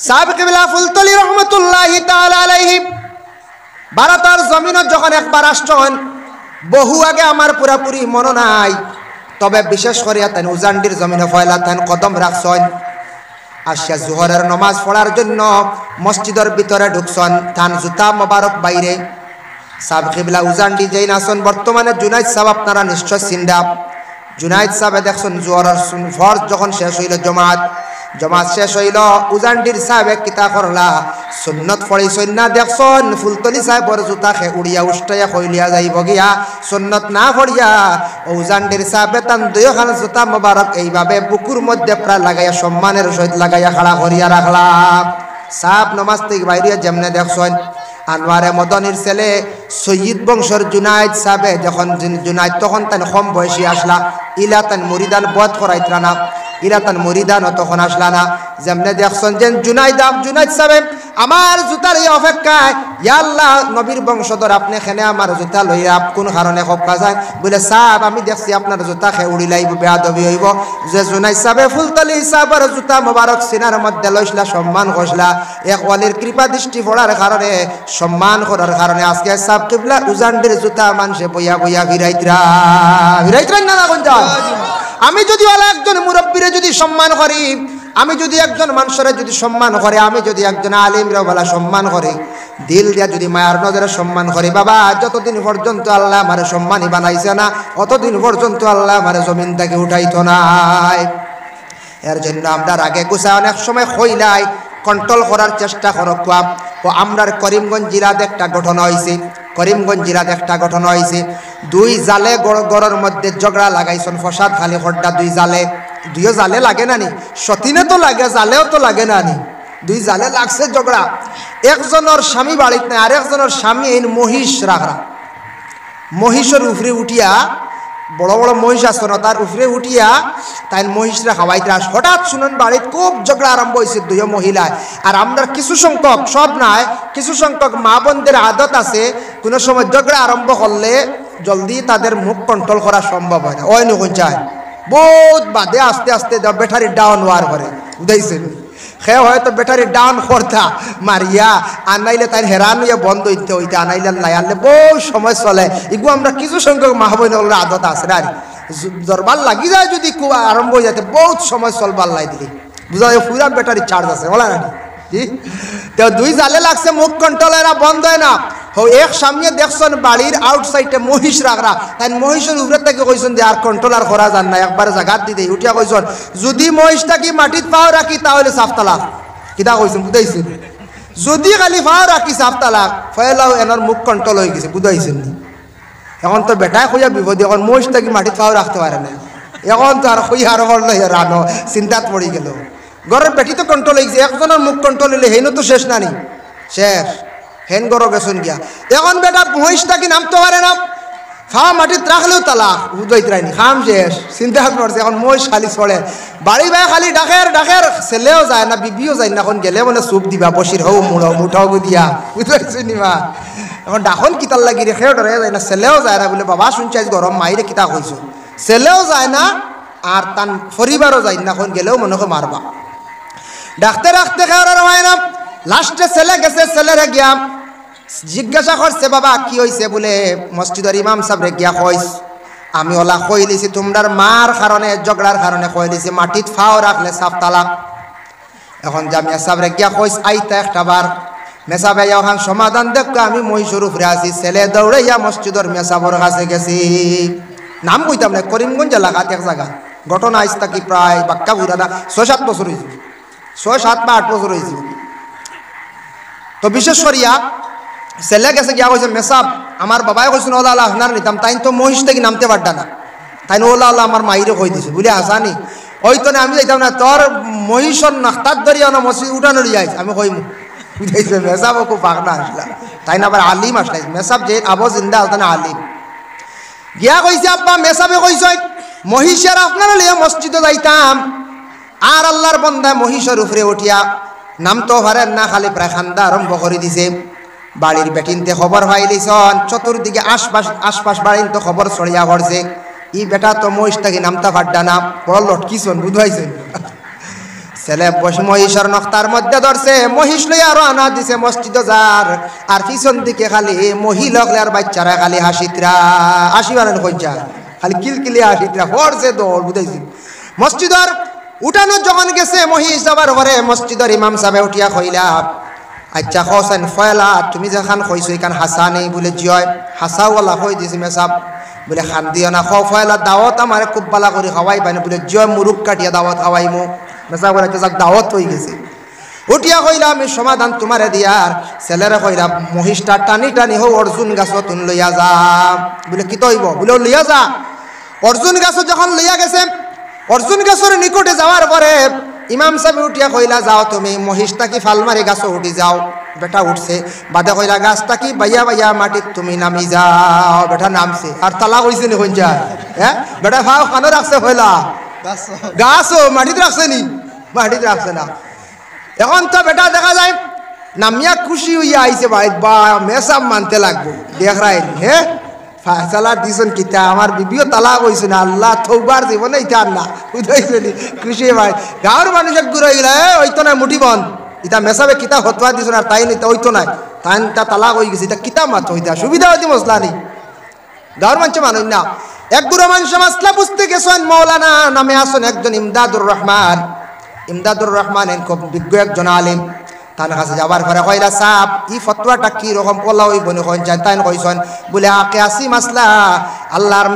সাহেব কিবলা ফুলতলি রহমতুল্লাহি তাআলা আলাইহি ভারতের জমিনত যখন একবার আসছেন বহু আগে আমার পুরাপুরি মনে নাই, তবে বিশেষ করে তেন উজান্ডির জমিনে ফয়লা তেন কদম রাখছেন। আসিয়া জোহরের নমাজ পড়ার জন্য মসজিদের ভিতরে ঢুকছেন, তান জুতা মোবারক বাইরে। সাব কিবলা উজান্ডি যেই নাচন বর্তমানে জুনাইদ সাহেব আপনারা নিশ্চয় চিন্তা। জুনাইদ সাহেবে দেখছেন জোহরের ফরজ যখন শেষ হইল, জমাত শেষ হইল, উজান্ডির সাহেবে কিতা করলা সুন্নত পড়িছই না দেখছন ফুলতলি সাহেবর জুতা খে উড়িয়া উষ্টাইয়া কইলিয়া যাইব গিয়া সুন্নত না পড়িয়া উজান্ডির সাহেবে তান দুইখান জুতা মোবারক এইভাবে বুকুর মধ্যে প্রায় লাগাইয়া সম্মানের সহিত লাগাইয়া খাড়া করিয়া রাখলা। সাহেব নমাজ থেকে বাইরে যেমনে দেখছন আনোয়ারে মদনির ছেলে সৈয়দ বংশর জুনাইদ সাহেবে যখন জুনাইদ তখন তান কম বয়সী আসলা, ইলা তান মুরিদান বধ করাইতরা না, ইরা তান মুরিদানও তখন আসলা না। যেমনে দেখছেন যে জুনাইদ সাহেব আমার জুতার এই অপেক্ষায়, ইয়া আল্লাহ নবীর বংশধর আপনি এখানে আমার জুতা লইয়া কোন কারণে হপকা যায় বলে সাহেব আমি দেখছি আপনার জুতা খেয়ে উড়ি লাইব বেয়াদবি হইব। যে জুনাইদ সাহেবে ফুলতলি সাহেবের জুতা মোবারক সিনার মধ্যে লইসলা, সম্মান করসলা, এক ওয়ালির কৃপা দৃষ্টি পড়ার কারণে সম্মান করার কারণে আজকে সাহেব কিবলা উজান্ডির জুতা মানুষে বইয়া বইয়া ভিরাইতরা না কোন। আমি যদি একজন মুরব্বীরে যদি সম্মান করি, আমি যদি একজন মানুষের যদি সম্মান করে, আমি যদি একজন আলিমরে বলা সম্মান করি, দিল দিয়া যদি মায়ার নজরে সম্মান করি, বাবা যতদিন পর্যন্ত আল্লাহ আমার সম্মানী বানাইছে না অতদিন পর্যন্ত আল্লাহ আমার জমিন থেকে উঠাইতো নাই। এর জন্য আমরা আগে গুছা অনেক সময় হইলাই কন্ট্রোল করার চেষ্টা করক। ও আমরার করিমগঞ্জ জেলাতে একটা ঘটনা হয়েছে, করিমগঞ্জ জেলাতে একটা ঘটনা হয়েছে, দুই জালে গড়ের মধ্যে ঝগড়া লাগাইছেন ফসাদ খালি খড্ডা, দুইও জালে লাগে না নি, সতীনে তো লাগে, জালেও তো লাগে না নি, দুই জালে লাগছে ঝগড়া। একজনের স্বামী বাড়িত নাই, আর একজনের স্বামী এই মহিষ রাখা, মহিষের উপরে উঠিয়া বড় বড় মহিষ আসতো না, তার উপরে উঠিয়া তাই মহিষরা খাওয়াইতে আস। হঠাৎ শুনেন বাড়ির খুব ঝগড়া আরম্ভ হয়েছে দুই মহিলায়। আর আমরা কিছু সংখ্যক, সব নাই, কিছু সংখ্যক মা বোনদের আদত আছে কোনো সময় ঝগড়া আরম্ভ করলে জলদি তাদের মুখ কন্ট্রোল করা সম্ভব হয় না, ওই নকন চায় বহুত বাদে আস্তে আস্তে ব্যাটারি ডাউন হওয়ার পরে বুঝাইছেন সে হয়তো ব্যাটারি ডাউন করতা মারিয়া আনাইলে তাই হেরান হইয়া বন্ধ হইতে হইতে আনাইলে লাই আনলে বহু সময় চলে। এগুলো আমরা কিছু সংখ্যক মা বোনের আদত আছে না, দরবার লাগি যায় যদি খুব আরম্ভ হয়ে যাতে বহুত সময় চলবার লাই দিলি বুঝা যায় পুরা ব্যাটারি চার্জ আছে বলা না জি। তো দুই জালে লাগছে, মুখ কন্ট্রোল এরা বন্ধ হয় না। এক সামনে দেখছেন বাড়ির আউটসাইডে মহিষ রাখরা, তাই মহিষের উপরে থেকে কইছেন যে আর কন্ট্রোলার করা যান না, একবার জাগাত দিতে উঠিয়া কইছেন যদি মহিষটা কি মাটিত পাও রাখি তাহলে সাফতালা কিতা কইছেন বুঝাইছেন, যদি খালি পাও রাখি সাফতালা ফয়লাও এনার মুখ কন্ট্রোল হয়ে গেছে বুঝাইছেন। এখন তো বেটায় কইয়া বিপদ, এখন মহিষটা কি মাটিত পাও রাখতে পারে না, এখন তো আর কই আর রানো চিন্তাত পড়ে গেল। ঘরের বেটি তো কন্ট্রোল হয়ে গেছে, একজনের মুখ কন্ট্রোল হইলে হেন তো শেষ নানি শেষ, হেন গরো গেছেন গিয়া। এখন বেটা মহিষটা কি নামতে পারে না, খাওয়া মাটিত রাখলেও তালা বুঝাইতরাইনি খাম শেষ, চিন্তা করছে। এখন মহিষ খালি চলে বাড়ি বাই খালি ডাকের ডাকের, ছেলেও যায় না বিবিও যায় না, এখন গেলে মানে চুপ দিবা বসির হও মুড়াও মুঠাও দিয়া বুঝতে নিবা। এখন ডাখন কিতার লাগি রেখেও ডরে যায় না, ছেলেও যায় না বলে বাবা শুনছি আজ গরম মাইরে কিতা কইছো, ছেলেও যায় না আর তার পরিবারও যায় না, এখন গেলেও মনে হয় মারবা। ডাকতে রাখতে খেয়ার হয় না, লাস্টে ছেলে গেছে, ছেলেরে গিয়া জিজ্ঞাসা করছে বাবা কি হয়েছে বলে মসজিদের ইমাম সাহেবরে গিয়া কইস আমি ওলা কই লিছি তোমরার মার কারণে ঝগড়ার কারণে কই লিছি মাটিত ফাও রাখলে সাফ তালা। এখন জামিয়া সাহেবরে গিয়া কইস আইতা একটা বার, মেসাবে ওখান সমাধান দেখ আমি মহিষুর উপরে আছি। ছেলে দৌড়াইয়া মসজিদের মেসাবর কাছে গেছি, নাম কইতাম না, করিমগঞ্জ এলাকাত এক জায়গা ঘটনা আইস থাকি প্রায় বাক্কা বুড়া না 6-7 বছর হয়েছিল, 6-7 বা 8 বছর হয়েছিল। তো বিশেষ করিয়া ছেলে গেছে গিয়া কইছে মেসাব আমার বাবাই কইছেন ওলা আল্লাহ আপনার নিতাম, তাই তো মহিষ থেকে নামতে পারতা না, তাই ওলা আল্লাহ আমার মাইরে কই দিছে বলে আসানি ওই তো আমি যাইতাম না, তোর মহিষর নাস্তার ধরিয়া না মসজিদ উঠানো যাইছে আমি কইম বুঝাইছে। মেসাবও খুব পাগনা আসলা, তাই না আবার আলিম আসলাই, মেসাব যে আবো জিন্দা আসতানা আলিম গিয়া কইছে আব্বা মেসাবে কইছে মহিষের আপনারা লিয়া মসজিদে যাইতাম, আর আল্লাহর বন্দা মহিষের উপরে উঠিয়া নামতো পারেন না, খালি প্রায় খান্দা আরম্ভ করে দিছে। বাড়ির বেটিনতে খবর পাইলিছন, চতুর্দিকে আশপাশ বাড়িতে খবর ছড়িয়া পড়ছে, ই বেটা তো মহিষ থাকি নামতা পাড্ডা না বড় লটকিছন বুঝাইছেন। ছেলে বসে মহিষের নখতার মধ্যে ধরছে, মহিষ লইয়া আরো আনা দিছে মসজিদ যার, আর পিছন দিকে খালি মহিলাগুলো আর বাচ্চারা খালি হাসিতরা আসিবারেন কইছা খালি কিলকিলি হাসিতরা পড়ছে দৌড় বুঝাইছি। মসজিদর উঠানো যখন গেছে মহিষ যাবার পরে মসজিদর ইমাম সাহেব উঠিয়া কইলা, আচ্ছা হোসেন ফয়লা তুমি যেখান কইছো এখান হাসা নেই বলে জিয় হাসাওয়ালা কই দিছি মেসাব বলে খান দিও না, ফয়লা দাওয়াত আমার খুব বালা করে খাওয়াই পাই না বলে জিয় মুরুখ কাটিয়া দাওয়াত খাওয়াইমু। মেসাব বলে যাক দাওয়াত হয়ে গেছে। উঠিয়া কইলা আমি সমাধান তোমারে দিয়ার। ছেলেরা কইলা মহিষটা টানি টানি হো অর্জুন গাছ তুন লইয়া যা। বলে কি তৈব বলে লইয়া যা। অর্জুন গাছ যখন লইয়া গেছে, অর্জুন গাছের নিকটে যাওয়ার পরে ইমাম সাহেব উঠিয়া কইলা যাও তুমি মহিষটা কি ফাল মারি গাছ উঠি যাও। বেটা উঠছে, বাদে কইলা গাছটা কি বাইয়া বাইয়া মাটিত তুমি নামি যাও। বেটা নামছে আর তালা কইছে নি কইছা হ্যাঁ বেটা ভাও খানো রাখছে কইলা গাছও মাটিতে রাখছে নি, মাটিতে রাখছে না। এখন তো বেটা দেখা যায় নামিয়া খুশি হইয়া আইছে ভাই বা মেসাব মানতে লাগবো দেখ রাই হ্যাঁ ফায়সালা দিছেন কিতা আমার বিবিও তালা কইছে না আল্লাহ থৌবার জীবনে ইটা না বুঝাইছে নি খুশি ভাই। গাঁর মানুষ এক দূর হয়ে গেলে ওইতো না মুঠি বন্ধ ইটা মেসাবে কিতা হতোয়া দিছ না তাই নিতে ওইতো নাই তাই তা তালা কই গেছে এটা কিতা মাত্র হইতা সুবিধা হইতে মশলা নেই। গাঁর মানুষ মানুষ না এক দূর মানুষ মাসলা বুঝতে গেছেন মৌলানা নামে আসেন একজন ইমদাদুর রহমান। ইমদাদুর রহমান খুব বিজ্ঞ একজন আলিম। তার কাছে যাবার পরে কইলা সাপ ই ফতোয়াটা কি রকম কলা ওই বনে কইন যায় তাই কইছেন বলে আকে আসি মাসলা আল্লাহর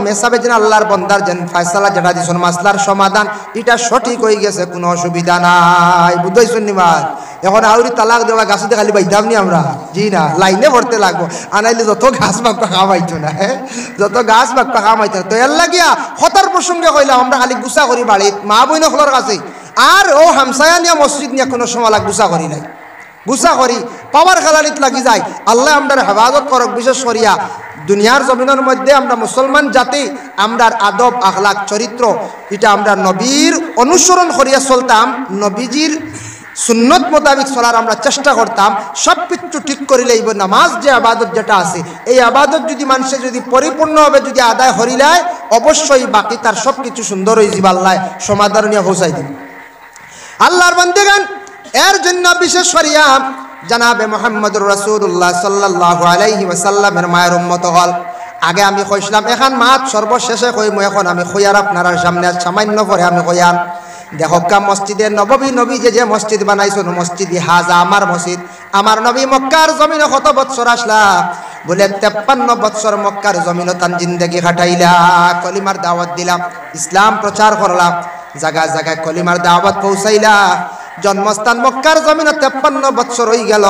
মেসাবে যেন আল্লাহর বন্দার যেন ফয়সালা যেটা দিছেন মাসলার সমাধান এটা সঠিক হয়ে গেছে কোনো অসুবিধা নাই বুঝাইছেন নি ভাই। এখন আউরি তালাক দেওয়া গাছতে খালি বাইতাম নি আমরা জি না লাইনে ভরতে লাগবো আনাইলে যত গাছ বাক্কা খাওয়াইতো না হ্যাঁ যত গাছ বাক্কা খাওয়াইতো না তো এর লাগিয়া হতার প্রসঙ্গে কইলাম আমরা খালি গুছা করি বাড়িত মা বইন হলর কাছে আর ও হামসায়া নিয়ে মসজিদ নিয়ে কোনো সময় গুছা করি নাই গুছা করি পাওয়ার খেলানিত লাগি যায়। আল্লাহ আমরা হেফাজত করক বিশেষ করিয়া দুনিয়ার জমিনের মধ্যে আমরা মুসলমান জাতি আমরার আদব আখলাক চরিত্র এটা আমরা নবীর অনুসরণ করিয়া চলতাম, নবীজির সুন্নত মোতাবিক চলার আমরা চেষ্টা করতাম। সব কিছু ঠিক করে লইব। নামাজ যে আবাদত যেটা আছে এই আবাদত যদি মানুষের যদি পরিপূর্ণভাবে যদি আদায় করিলায় অবশ্যই বাকি তার সব কিছু সুন্দর হয়ে যাবে, আল্লাহ সমাধান নিয়ে পৌঁছাই দিন। আল্লাহর বান্দাগান এর জন্য বিশেষ করিয়া জানাবে মুহাম্মদুর রাসূলুল্লাহ সাল্লাল্লাহু আলাইহি ওয়াসাল্লামের মায়ের উম্মত হল। আগে আমি কইছিলাম এখন মাত সর্বশেষে কইমু, এখন আমি কইয়ার আপনার সামনে সামান্য পরে আমি কইয়াম দেখো কা মসজিদে নববী নবী যে মসজিদ বানাইছেন মসজিদে হাজা আমার মসজিদ আমার নবী মক্কার জমিনে কত বৎসর আসলা বলে 53 বৎসর মক্কার জমিনে তান জিন্দেগি কাটাইলা, কলিমার দাওয়াত দিলাম, ইসলাম প্রচার করলাম, জায়গায় জায়গায় কলিমার দাওয়াত পৌঁছাইলা। জন্মস্থান মক্কার জমিনে 53 বৎসর হয়ে গেল।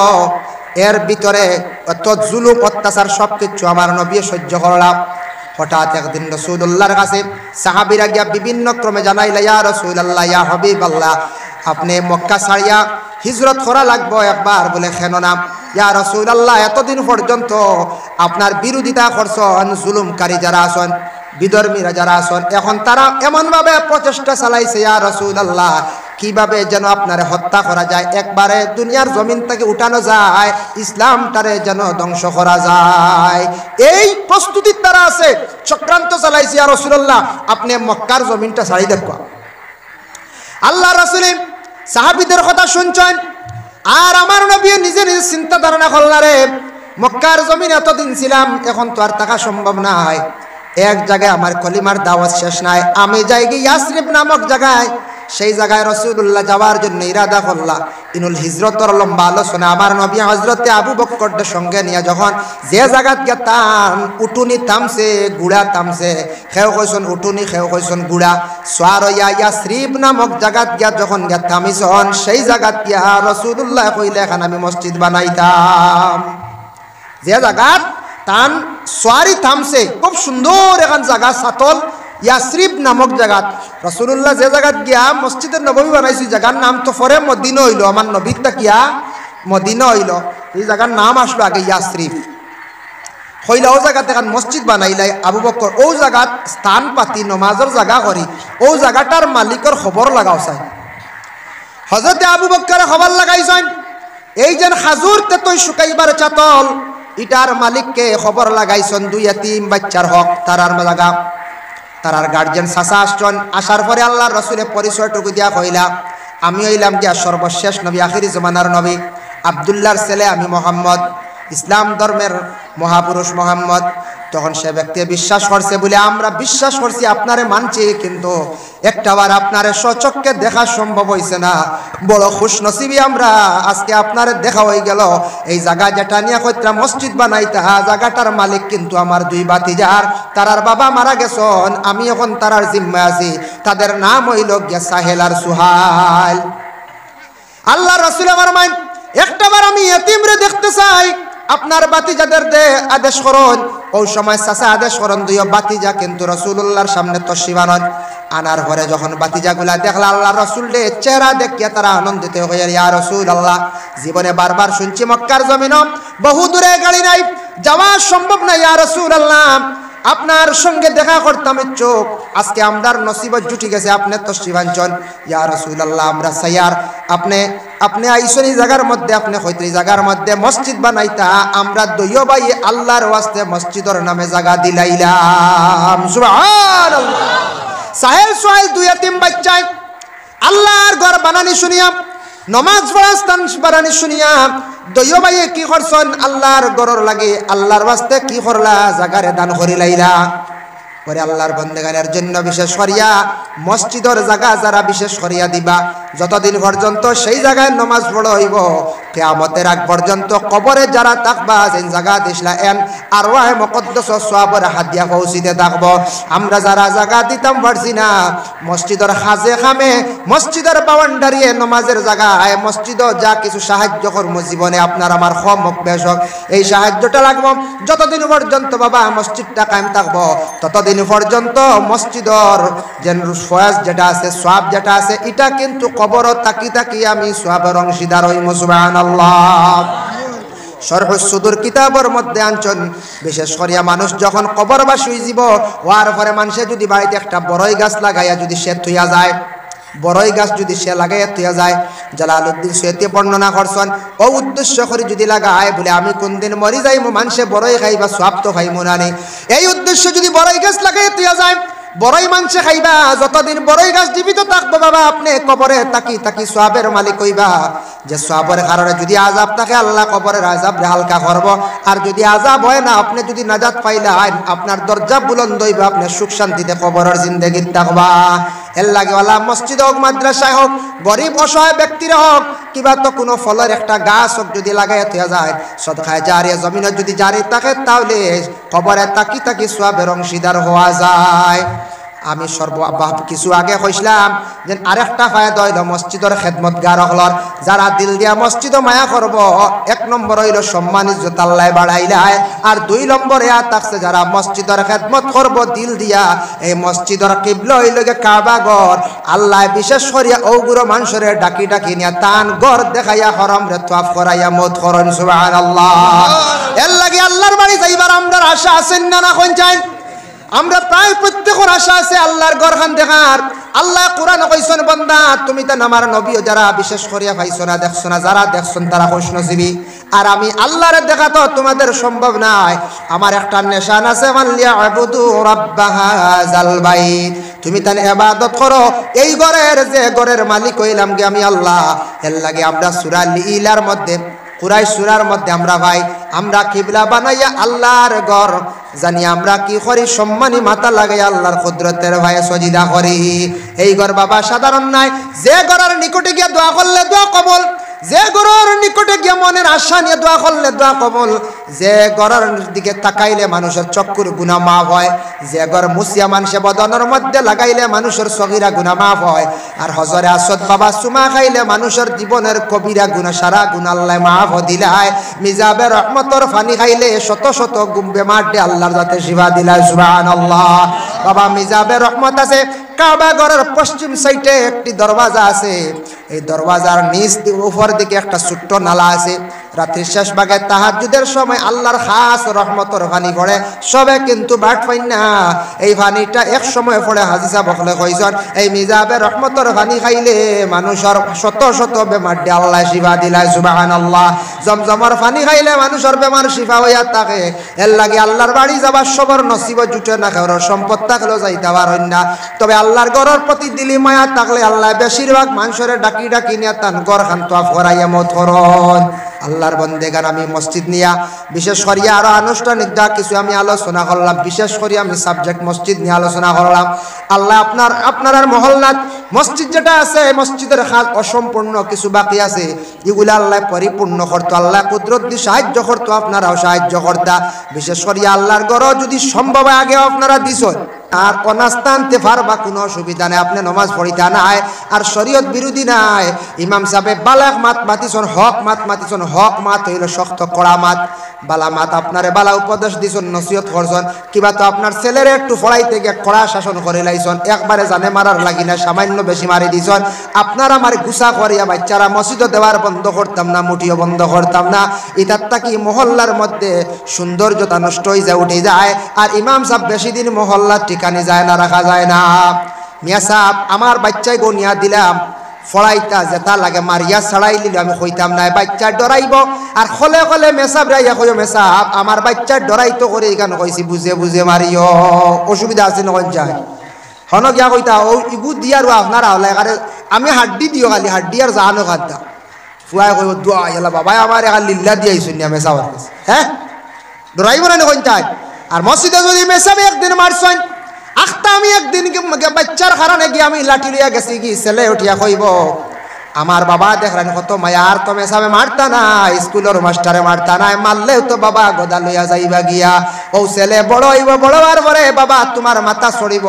এর ভিতরে অত জুলুম অত্যাচার সবকিছু আমার নবী সহ্য করলাম। হঠাৎ একদিন রাসূলুল্লাহর কাছে সাহাবীরা গিয়া বিভিন্ন ক্রমে জানাইলা ইয়া রাসূলুল্লাহ ইয়া হাবিবাল্লাহ আপনি মক্কা ছাড়িয়া হিজরত করা লাগবো একবার। বলে কেন না ইয়া রাসূলুল্লাহ এতদিন পর্যন্ত আপনার বিরোধিতা করছেন জুলুমকারী যারা আছেন বিধর্মীরা যারা আছেন এখন তারা এমনভাবে প্রচেষ্টা চালাইছে ইয়া রাসূলুল্লাহ কিভাবে যেন আপনারে হত্যা করা যায়, একবারে দুনিয়ার জমিন থেকে উঠানো যায়, ইসলামটারে যেন ধ্বংস করা যায়। এই প্রস্তুতির তারা আছে, চক্রান্ত চালাইছে ইয়া রাসূলুল্লাহ আপনি মক্কার জমিনটা ছাড়ি দেখো। আল্লাহ রাসূল সাহাবীদের কথা শুনছেন আর আমার নবী নিজে নিজে চিন্তা ধারণা করলারে মক্কার জমিন এতদিন ছিলাম এখন তো আর থাকা সম্ভব নয়, এক জায়গায় আমার কলিমার দাওয়াত শেষ নাই, আমি যাই গিয়ে ইয়াসরিব নামক জায়গায়, সেই জায়গায় রাসূলুল্লাহ যাওয়ার জন্য ইরাদা করলা। ইনুল হিজরতর লম্বা আলোচনা আমার নবী হযরতে আবু বকরের সঙ্গে নিয়ে যখন যে জায়গাত গেতাম উটুনি থামছে গুড়া থামছে, খেও কইছেন উটুনি খেও কইছেন গুড়া, সোয়ার ইয়াসরিব নামক জায়গাত গিয়া যখন থামিছন সেই জায়গাত গিয়া রাসূলুল্লাহ কইলে এখন আমি মসজিদ বানাইতাম। যে জায়গাত তান সোয়ারি থামছে খুব সুন্দর এখন জায়গা সাতল ইয়াসরিব নামক জায়গাত রাসূলুল্লাহ যে জায়গাত গিয়া মসজিদের নববী বানাইছি জায়গার নাম তো পরে মদিনা হইল, আমার নবীর তাকিয়া মদিনা হইল, এই জায়গার নাম আসলো আগে ইয়াসরিব হইলা। ও জায়গাতে এখন মসজিদ বানাইলাই আবু বকর ও জায়গাত স্থান পাতি নমাজের জায়গা করি ও জায়গাটার মালিকের খবর লাগাও চাই। হযরতে আবু বকরে খবর লাগাইছেন এই যেন খাজুর তেতই শুকাইবার চাতল ইটার মালিককে খবর লাগাইছেন দুই এতিম বাচ্চার হক তারার জায়গা, তারার গার্জিয়ান চাচা আসছেন। আসার পরে আল্লাহর রাসূলের পরিচয়টুকু দিয়া কইলা আমি হইলাম গিয়া সর্বশেষ নবী, আখিরি জমানার নবী, আব্দুল্লাহর ছেলে আমি মোহাম্মদ, ইসলাম ধর্মের মহাপুরুষ মোহাম্মদ। তখন সে ব্যক্তি বিশ্বাস করছে বলে আমরা বিশ্বাস করছি, আপনারে মানছি, কিন্তু একটাবার আপনারে স্বচক্ষে দেখা সম্ভব হয়েছে না। বড় খুশনসিবি আমরা, আজকে আপনারে দেখা হয়ে গেল। এই জায়গা যেটা নিয়ে কইত্রা মসজিদ বানাইতা, জায়গাটার মালিক কিন্তু আমার দুই ভাতিজার, তারার বাবা মারা গেছেন, আমি এখন তারার জিম্মায় আছি। তাদের নাম হইল গিয়া সাহেল আর সুহাইল। আল্লাহ রাসূল আমার মাইন একটাবার আমি এতিমরে দেখতে চাই, আপনার বাতিজাদের দে আদেশ করুন। ওই সময় চাচা আদেশ করুন, দুই বাতিজা কিন্তু রাসূলুল্লাহর সামনে তশরিফ আনন। আনার পরে যখন বাতিজাগুলা দেখলা আল্লাহ রাসূল রে চেহারা দেখিয়া তারা আনন্দিত হয়ে, ইয়া রাসূলুল্লাহ, জীবনে বারবার শুনছি মক্কার জমিন বহু দূরে গাড়ি নাই, যাওয়া সম্ভব না, ইয়া রাসূলুল্লাহ আপনার সঙ্গে দেখা করতাম ইচ্ছুক, আজকে আমরার নসিবত জুটি গেছে, আপনি তশরিফ আনছেন। ইয়া রাসূলুল্লাহ আমরা সাইয়ার আপনি আইসনি জায়গার মধ্যে, আপনি হয়তো জায়গার মধ্যে মসজিদ বানাইতা, আমরা দুইও ভাই আল্লাহর ওয়াস্তে মসজিদের নামে জায়গা দিলাইলাম। সুবহানাল্লাহ। সাহেল সোহেল দুই এতিম বাচ্চায় আল্লাহর ঘর বানানি শুনিয়া, নমাজ পড়ার স্থান বানানি শুনিয়া দুইও ভাই কি করছেন, আল্লাহর ঘরের লাগে আল্লাহর ওয়াস্তে কি করলা, জায়গারে দান করিলাইলা। পরে আল্লাহর বন্দেগানের জন্য বিশেষ করিয়া মসজিদের জায়গা যারা বিশেষ করিয়া দিবা, যতদিন পর্যন্ত সেই জায়গায় নমাজ পড়া হইব, কিয়ামতের আগ পর্যন্ত কবরে যারা থাকবা সেই জায়গা দিসলা এন আরওয়াহে মুকদ্দাস সওয়াবের হাদিয়া পৌঁছিতে থাকবো। আমরা যারা জায়গা দিতাম পারছি না, মসজিদের খাজে খামে, মসজিদের বাউন্ডারিয়ে নমাজের জায়গায় মসজিদও যা কিছু সাহায্য করবো জীবনে আপনার আমার হক বেশক, এই সাহায্যটা লাগবো। যতদিন পর্যন্ত বাবা মসজিদটা কায়েম থাকবো, ততদিন পর্যন্ত মসজিদর যেন ফয়াজ যেটা আছে, সওয়াব যেটা আছে, এটা কিন্তু কবর তাকি তাকি আমি সওয়াবের অংশীদার হইম। সুবহানাল্লাহ। শরহুস সুদুর কিতাবের মধ্যে আনছেন, বিশেষ করিয়া মানুষ যখন কবরবাসী হইব, হওয়ার পরে মানুষে যদি বাড়িতে একটা বড়ই গাছ লাগাইয়া যদি সে থুইয়া যায়, বড়ই গাছ যদি সে লাগাইয়া থুইয়া যায়, জালালউদ্দিন সৈয়দী বর্ণনা করছেন, ও উদ্দেশ্য করে যদি লাগায় বলে আমি কোন দিন মরি যাইমু, মানুষে বড়ই খাইবা সওয়াব তো খাইমু না নি, এই উদ্দেশ্য যদি বড়ই গাছ লাগাইয়া থুইয়া যায়, বড়ই মানুষে খাইবা, যতদিন বড়ই গাছ জীবিত থাকবো বাবা আপনি কবরে তাকি তাকি সওয়াবের মালিক হইবা। যে সওয়াবের কারণে যদি আযাব থাকে, আল্লাহ কবরের আযাব হালকা করব, আর যদি আযাব হয় না, আপনি যদি নাজাত পাইলা আপনার দরজা বুলন্দ হইবা, আপনি সুখ শান্তিতে কবরের জিন্দেগি থাকবা। এর লাগে ওয়ালা মসজিদ হোক, মাদ্রাসায় হোক, গরিব অসহায় ব্যক্তিরা হোক, কিবা তো কোনো ফলের একটা গাছ হোক যদি লাগাইয়া থিয়া যায়, সদকায়ে জারিয়া জমিনে যদি জারি থাকে, তাহলে কবরে তাকি তাকি সওয়াবের অংশীদার হওয়া যায়। আমি কিছু আগে কইছিলাম যে আরেকটা ফায়দা হইল মসজিদের খেদমতগার হলর, যারা দিল দিয়া মসজিদ মায়া করব, এক নম্বর হইল সম্মান ইজ্জত আল্লাহ বাড়াইলায়, আর দুই নম্বরে থাকছে যারা মসজিদের খেদমত করব দিল দিয়া, এই মসজিদের কিবলা হইল কাবা ঘর, আল্লাহ বিশেষ করিয়া ওগুলো মানুষের ডাকি ডাকি নিয়া তান ঘর দেখাইয়া হরম রে তোয়াফ করাইয়া মত করন। সুবহানাল্লাহ। এর লাগে আল্লাহর বাড়ি যাইবার আমরা আশা আছেন না, না কোন চাই? আমরা প্রায় প্রত্যেকের আশা আছে আল্লাহর ঘরখান দেখার। আল্লাহ কোরআন কইছেন, বান্দা তুমি তো আমার নবীও যারা বিশেষ করিয়া পাইছো না, দেখছো না, যারা দেখছেন তারা খুশনসিবি, আর আমি আল্লাহরে দেখা তো তোমাদের সম্ভব নাই। আমার একটা নিশান আছে, মাল্লিয়াবুদু রাব্বাহাযাল বাইত, তুমি তার ইবাদত করো এই ঘরের, যে ঘরের মালিক হইলাম গে আমি আল্লাহ। এর লাগে আমরা সূরা ইলার মধ্যে, কুরাইশ সূরার মধ্যে আমরা ভাই আমরা কিবলা বানাইয়া আল্লাহর ঘর জানি আমরা কি করি, সম্মানী মাথা লাগাইয়া আল্লাহর কুদরতের ভয়ে সজিদা করি। এই ঘর বাবা সাধারণ নাই, যে ঘরের নিকটে গিয়া দোয়া করলে দোয়া কবুল, যে ঘরের নিকটে গিয়া মনের আশা নিয়ে দোয়া করলে দোয়া কবুল, যে ঘরের দিকে তাকাইলে মানুষের চক্ষুর গুনাহ মাফ হয়, যে ঘর মুসিয়া মানুষে বদনের মধ্যে লাগাইলে মানুষের সগীরা গুনাহ মাফ হয়, আর হজরে আসদ বাবা চুমা খাইলে মানুষের জীবনের কবিরা গুনাহ সারা গুনাহ আল্লাহ মাফ দিলায়। মিজাবে রহমতর পানি খাইলে শত শত বেমার দে আল্লাহর যাতে শিফা দিলায়। সুবহানাল্লাহ। বাবা মিজাবে রহমত আছে, কাবা ঘরের পশ্চিম সাইডে একটি দরওয়াজা আছে, এই দরওয়াজার নিচ উপর দিকে একটা ছোট্ট নালা আছে, রাত্রির শেষ ভাগে তাহাজ্জুদের সময় আল্লাহর খাস রহমতের পানি পড়ে, সবে কিন্তু বাট পাই না। এই পানিটা এক সময় পড়ে হাজি সাহেব বকলে কইছেন এই মিজাবে রহমতের পানি খাইলে মানুষের শত শত বেমার দিয়ে আল্লাহ শিফা দিলায়, সুবহানাল্লাহ। জমজমের পানি খাইলে মানুষের বেমার শিফা হইয়া থাকে। এর লাগে আল্লাহর বাড়ি যাবার সবার নসিব জুটে না, কারোর সম্পদ থাকলেও যাইতে পারেন না। তবে আল্লাহর ঘরের প্রতি দিলি মায়া থাকলে আল্লাহ বেশিরভাগ মানুষের ডাকি ডাকি নিয়ে তান ঘর খান তোয়াফ করাইয়া মত করন। আল্লাহর বন্দেগান আমি মসজিদ নিয়া বিশেষ করিয়া আরো আনুষ্ঠানিক যা কিছু আমি আলোচনা করলাম, বিশেষ করে আমি সাবজেক্ট মসজিদ নিয়ে আলোচনা করলাম। আল্লাহ আপনার মহল্লাত মসজিদ যেটা আছে, মসজিদের খাত অসম্পূর্ণ কিছু বাকি আছে, এগুলো আল্লাহ পরিপূর্ণ করতো, আল্লাহ কুদরত দিয়ে সাহায্য করতো, আপনারাও সাহায্য করতা। বিশেষ করিয়া আল্লাহর ঘর যদি সম্ভব আগে আপনারা দিছ আর অনাস্তা আনতে পারবা, কোনো অসুবিধা নাই, আপনি নমাজ পড়িতে নাই আর শরীয়ত বিরোধী নাই। ইমাম সাহেব বালাক মাত মাতিছন, হক মাত মাতিছন, হক মাত হইল শক্ত কড়া মাত, বালা মাত আপনারে বালা উপদেশ দিছন, নসিহত করছন, কিবা তো আপনার ছেলেরে একটু পড়াইতে গিয়ে কড়া শাসন করে লাইছন, একবারে জানে মারার লাগি না, সামান্য বেশি মারি দিছন। আপনার আমার গুসা করিয়া বাচ্চারা মসজিদও দেওয়ার বন্ধ করতাম না, মুঠিও বন্ধ করতাম না। ইতারটা কি মহল্লার মধ্যে সৌন্দর্যতা নষ্ট হয়ে যায়, উঠে যায়। আর ইমাম সাহেব বেশি দিন মহল্লার ঠিকানি যায় না, রাখা যায় না। মিয়া সাহেব আমার বাচ্চাই গনিয়া দিলাম, ফড়াইতা যেটা লাগে মারিয়া ছাড়াই দিলে আমি কইতাম না, বাচ্চা ডরাইব। আর খলে খলে মেসাব রাইয়া কইও মেসাব আমার বাচ্চা ডরাইতো করে এখানে কইছি বুঝে বুঝে মারিও, অসুবিধা আছে নকন যায় হন গিয়া কইতা ও ইগু দিয়ার আপনার আওলায় কারে আমি হাড্ডি দিও, খালি হাড্ডি আর জানো খাদ্দা ফুয়াই কইব দোয়া এলা বাবাই আমার এখানে লিল্লা দিয়াইছুন না মেসাবার কাছে, হ্যাঁ ডরাইব না নকন চাই। আর মসজিদে যদি মেসাবে একদিন মারছেন আখতা, আমি একদিন বাচ্চার কারণে গিয়ে আমি লাঠি লিয়া গেছি, কি ছেলে উঠিয়া কইব আমার বাবা দেখলেন কত মায়ার, তো মেসাবে মারতা না, স্কুলের মাস্টারে মারতা না, মারলেও তো বাবা গদা লইয়া যাইবা গিয়া। ও ছেলে বড় হইব, বড় হওয়ার পরে বাবা তোমার মাথা ছড়িব,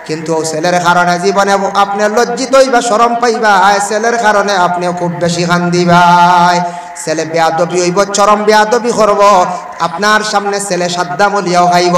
কিন্তু ও ছেলের কারণে জীবনে আপনি লজ্জিত হইবা, শরম পাইবা, ছেলের কারণে আপনি খুব বেশি কান্দিবাই। ছেলে বেয়াদবি হইব, চরম বেয়াদবি করব, আপনার সামনে ছেলে সাদ্দাম লিয়াও খাইব।